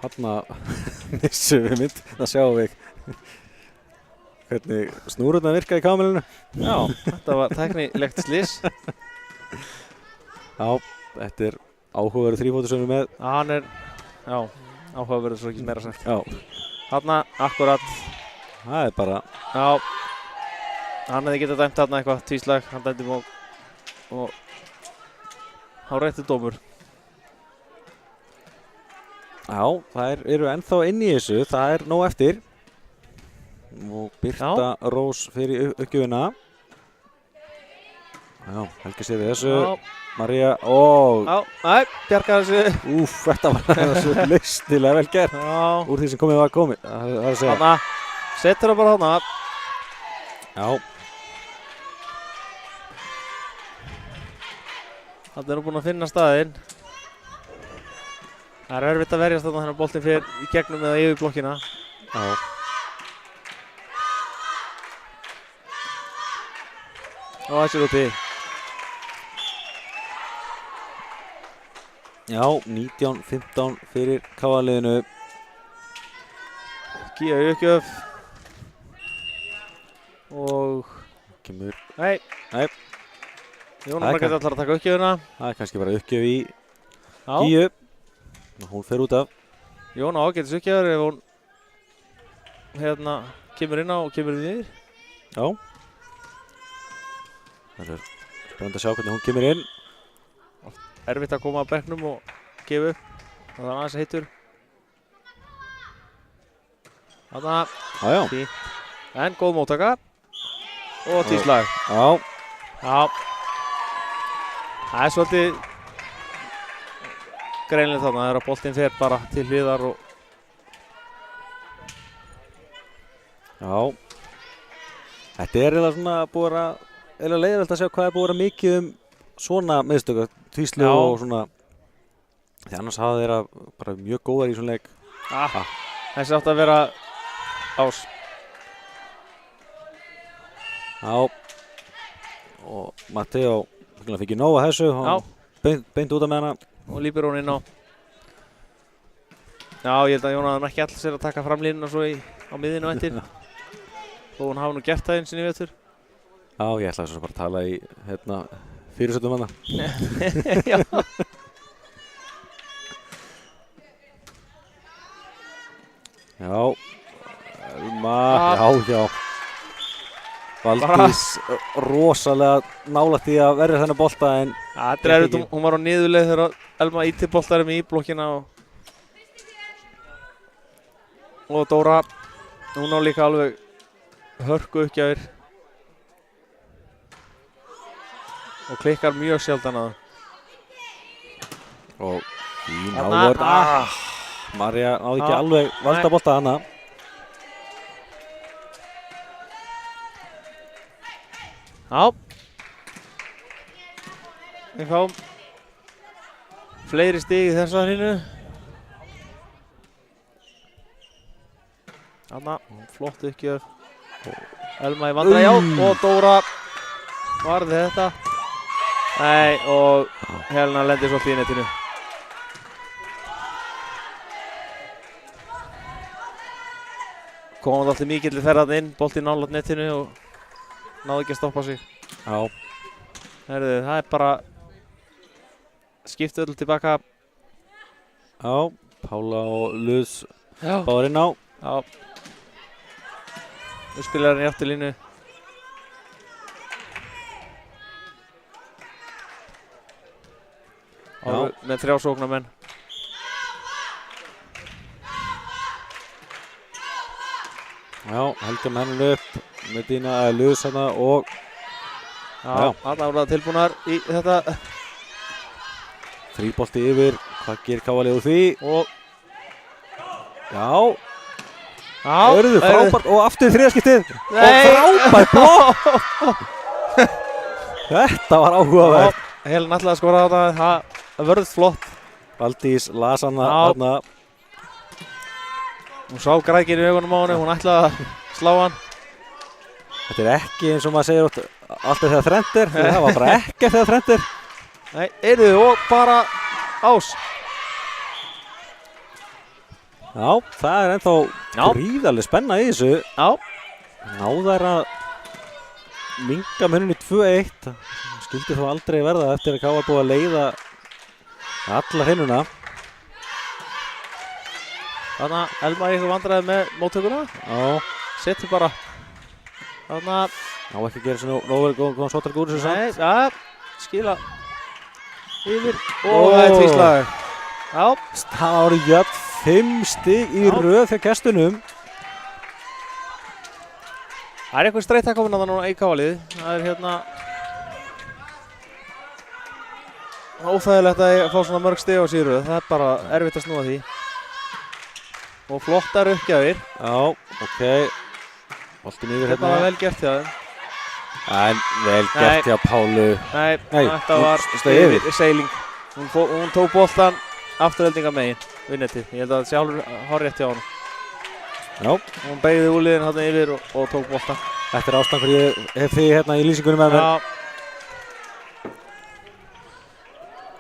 Þarna missum við mynd. Það sjáum við hvernig snúrurnar virka í kamerunni. Já, þetta var tæknilegt slys. Já, þetta er áhugaverður þrífótur sem við með. Hann er, já, áhugaverður svo ekki meira sagt. Já. Þarna, akkurat. Það er bara. Já. Hann hefði getað dæmt þarna eitthvað tvíslag, hann dæmdi og há réttu dómur. Já, þær eru ennþá inn í þessu, það er nóg eftir. Og Birta Rós fyrir uppgjöfina. Já, Helgi sér við þessu. Já. María, og... Já, bjargar þessu. Úf, þetta var svo listilega vel gert. Já. Úr því sem komið var komið, það er að segja. Þarna, setur það bara þarna. Já. Þarna er nú búinn að finna staðinn. Það er erfitt að verjast þarna þegar boltinn fer í gegnum eða yfir blokkina. Já. Og þessi er úti. Já, 19-15 fyrir KA-liðinu. Gíja uppgjöf. Og... Kemur. Nei. Jónar Margrét ætlar að taka uppgjöfuna. Það er kannski bara uppgjöf í Já. Gíu. Hún fer út af. Jóna ágætis uppgjöfur ef hún kemur inn á og kemur niður. Já. Það er spennandi að sjá hvernig hún kemur inn. Erfitt að koma að bekknum og gefa upp. Það er aðeins heitur. Þarna. Já. Fínt. En góð móttaka. Og tvíslag. Já. Það er svolítið greinlega þarna þegar boltinn fer bara til hliðar og... Já. Þetta er eiginlega svona búið að leiðilegt að sjá hvað er búið að vera mikið svona miðstöku, tvíslu og svona. Því annars hafa þeirra bara mjög góðar í svona leik. Þessi átti að vera ás. Já. Og Matteo fikk nóg að þessu. Beint út af með hana. Og lípir hún inn á. Já, ég held að Jónar ekki alls er að taka fram línuna svo á miðinu eftir. Þó hún hafa nú gert það eins og í vetur. Já, ég ætlaði svo bara að tala í fyrirsöndum hana. Já. Já. Elma. Já. Valdís rosalega nálægt í að verja þennan bolta en... Það er erfitt, hún var á niðurleið þegar Elma íti boltarum í blokkina og Dóra, hún á líka alveg hörku uppgjafir og klikkar mjög sjaldan að það. Og fín ávörð. María náði ekki alveg valda bolta hana. Já. Við fáum fleiri stig í þessa hrínu. Þarna, flott uppgjöf. Elma í vandræði, já, og Dóra varði þetta. Nei, og Helena lendir svolítið í netinu. Komum alltaf mikill ferðan inn, boltinn nálægt netinu og náði ekki að stoppa sig. Já. Herðu, það er bara skiptu öll tilbaka. Já, Pála og Luz báðar inn á. Já. Nú spilar hann í afturlínu. Með 3 sóknarmenn. Já, Helga með hennan upp. Medina Luz hana og... Já, þarna voru það tilbúnar í þetta. Fríbolti yfir, hvað gerir Kávalið úr því? Og Já, Já, Örðu frábært og aftur þriðaskiptið og Nei. frábært blokk. Þetta var áhugavert. Helen ætlaði að skora þetta, það vörð flott. Valdís las hana Já. þarna. Hún sá grækir í augunum á henni, hún ætlaði að slá hann. Þetta er ekki eins og maður segir alltaf þegar þrennt er, því það var bara ekki þegar þrennt er. Nei, og bara ás. Já, það er ennþá gríðarlega spenna í þessu. Já. Náðar að minnka muninni 2-1. Skildi þó aldrei verða eftir að K.A. búið að leiða alla hreynuna. Þarna Elma í eitthvað vandræði með móttökuna. Já. Setur bara. Þarna. Ná ekki að gera svona nóverið góðan svotar gúri sem Nei, samt. já, skila yfir. Og það er tvíslag. Já. Það voru jöfn 5 stig í röð fyrir gestunum. Það er eitthvað streitt að koma náða núna í K.A.-lið. Það er hérna óþægilegt að fá svona mörg stig á sig í röð. Það er bara erfitt að snúa því. Og flottar uppgjafir. Já, ok. Boltinn yfir Þetta var hérna. vel gert hjá þeim. En vel gert hjá Pálu. Nei, Nei, þetta hún var steig yfir. seiling. Hún tók boltan afturheldinga megin við netið. Ég held að það sé alveg hárrétt hjá honum. Já. Hún beigði úliðin þarna yfir og tók boltan. Þetta er ástæðan fyrir ég hef því hérna í lýsingunum með mér. Já.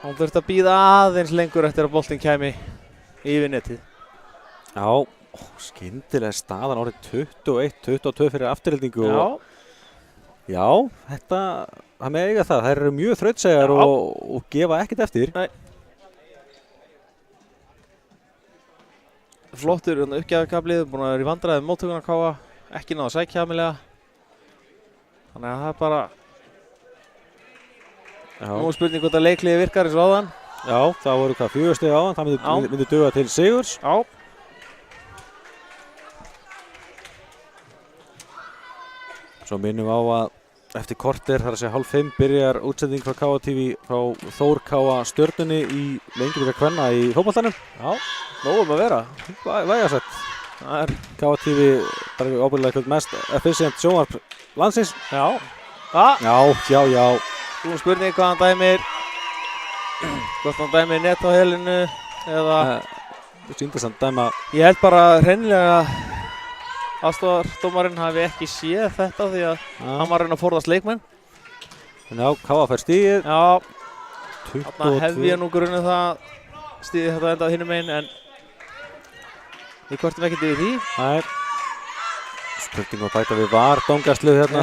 Hún þurfti að bíða aðeins lengur eftir að boltinn kæmi yfir netið. Já, skyndilega staðan árið 21-22 fyrir afturheldingu. Já, þetta, það með eiga það. Þær eru mjög þrautsegar og gefa ekkert eftir. Nei. Flottur uppgjafarkaflið, búin að vera í vandræði móttökuna K.A. Ekki náða að sækja hamilega. Þannig að það er bara... Nú er spurning hvort að leikliði virkar eins og áðan. Já, það voru hvað 4 stig áðan, það myndi duga til sigurs. Já. Svo minnum á að eftir korter, þar að segja 4:30, byrjar útsending frá K.A. TV frá Þór K.A. Stjörnunni í Lengjubikarnum kvenna í fótboltanum. Já, nógum að vera. Vægasett. Það er K.A. TV bara ábyggilega eitthvað mest efficient sjónvarp landsins. Já. Já. Þú spurning hvað hann dæmir. Hvort hann dæmir net á helinu eða... Þú sýndist hann dæma... Ég held bara hreinlega aðstoðardómarinn hafi ekki séð þetta því að hann var að reyna að forðast leikmenn. Já, K.A. fær stigið. Já. 22. Þarna hef ég nú grunnið það stigið þetta endað hinum megin en við kortum ekkert yfir því. Nei. Spurning að bæta við var dómgæslu hérna.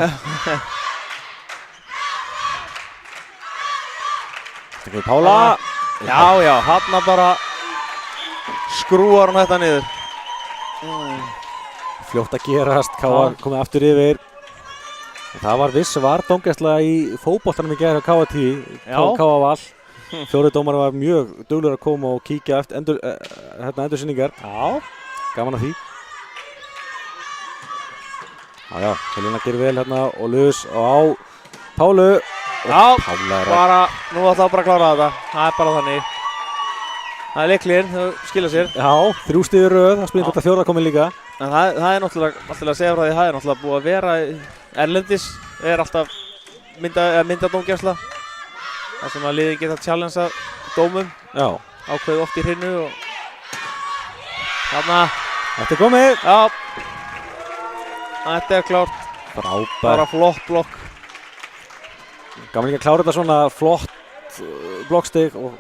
Þetta er Pála. Já, hann bara skrúar hann þetta niður. Fljótt að gerast, K.A. komið aftur yfir. Það var viss vardómgæsla í fótboltanum í gær á K.A. TV. K.A. Val. Fjóri dómar var mjög duglegur að koma og kíkja eftir endursýningar. Já. Gaman að því. Já, Helena gerir vel hérna og Lewis á Pálu. Já, bara, nú ætla að bara klára þetta. Það er bara þannig. Það er leikliðin, þau skilja sér. Já, 3 stig í röð, það spyrir hvort að fjórða komið líka. En það er náttúrulega, alltaf að segja frá því, það er náttúrulega búið að vera erlendis, er alltaf myndadómgæsla. Það sem að liðin geta challengea dómum. Já. Ákveðið oft í hrinu og... Þarna. Þetta er komið. Já. Þetta er klárt. Frábært. Bara flott blokk. Gaman ekki að klára þetta svona flott blokkstig og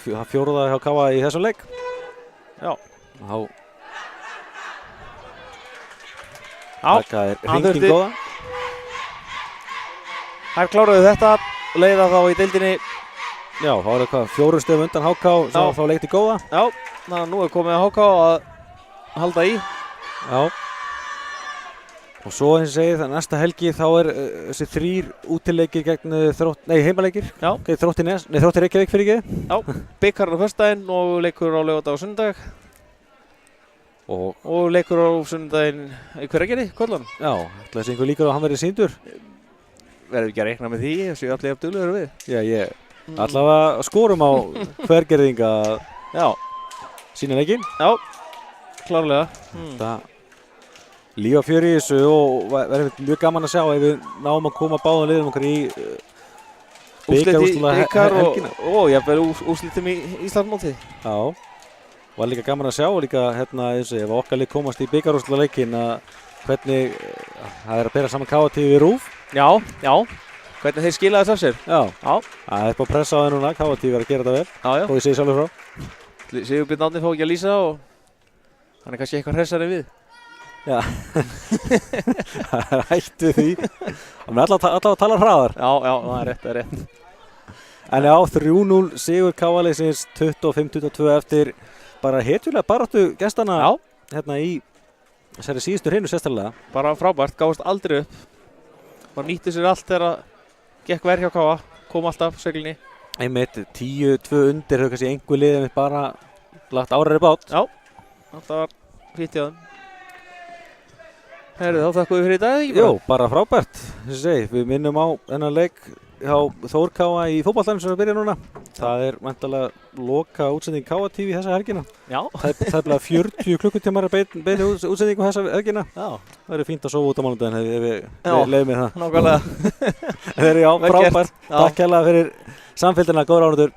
það fjóruða hjá K.A. í þessum leik. Já. Það er hringing góða. Þær kláruðu þetta, leiða þá í deildinni. Já, þá er það 4 stig undan HK sem þá leikti góða. Já, þannig að nú er komið að HK að halda í. Já. Og svo eins og segið, það næsta helgi þá er þessi 3 útileikir gegn heimaleikir. Já. Þrótti Reykjavík fyrir ekki. Já, bikarinn á föstudaginn og leikur á laugardag og sunnudag. Og leikur á sunnudaginn í Hveragerði, Kollan. Já, ætla þessi einhver líkur að hann verið sýndur. Verðum ekki að reikna með því, þessu allir jafn duglegur við. Já, ég allavega skorum á Hveragerðinga að sína leikinn. Já. klárlega. Það lífa fjör í þessu og verður mjög gaman að sjá ef við náum að koma báðum liðum okkar í Bikar og jafnvel úrslitum í Íslandsmótið. Já, var líka gaman að sjá líka hérna eins og ef okkar lið komast í bikarúrslitaleikin að hvernig það að bera saman KT við RÚV. Já, hvernig þeir skila þess af sér. Já, það er bara að pressa á þeir núna, KT verður að gera þetta vel. Já. Og ég segi sjálfur frá. Sigurbjörn Árni fá ekki að lýsa og hann er kannski eitthvað hressari við. Já, það er hætt við því. Það er alltaf að tala hraðar. Já, það er rétt. En já, 3-0 sigur KA-liðsins 25-22 eftir bara hetjulega baráttu gestana hérna í þessari síðustu hreinu sérstaklega. Bara frábært, gáðist aldrei upp. Man nýtti sér allt þegar að gekk verð hjá KA, kom alltaf seglinni. Einmitt, 10-2 undir hefur kannski einhver liðið mitt bara lagt áræri bát. Já, þetta var fýtt í þeim. Herðu, þá þakkum við fyrir í dag, ekki bara? Jú, bara frábært, þess að segja. Við minnum á þennan leik hjá Þór KA í fótboltanum sem er að byrja núna. Það er væntanlega loka útsending KA TV þessa helgina. Já. Það er bara 40 klukkutímar að beina útsendingu þessa helgina. Já. Það er fínt að sofa út á mánudaginn ef við leiðum með það. Nákvæmlega. Þeir eru frábært. Takk hérlega fyrir samfylgdina, góður áhorfendur.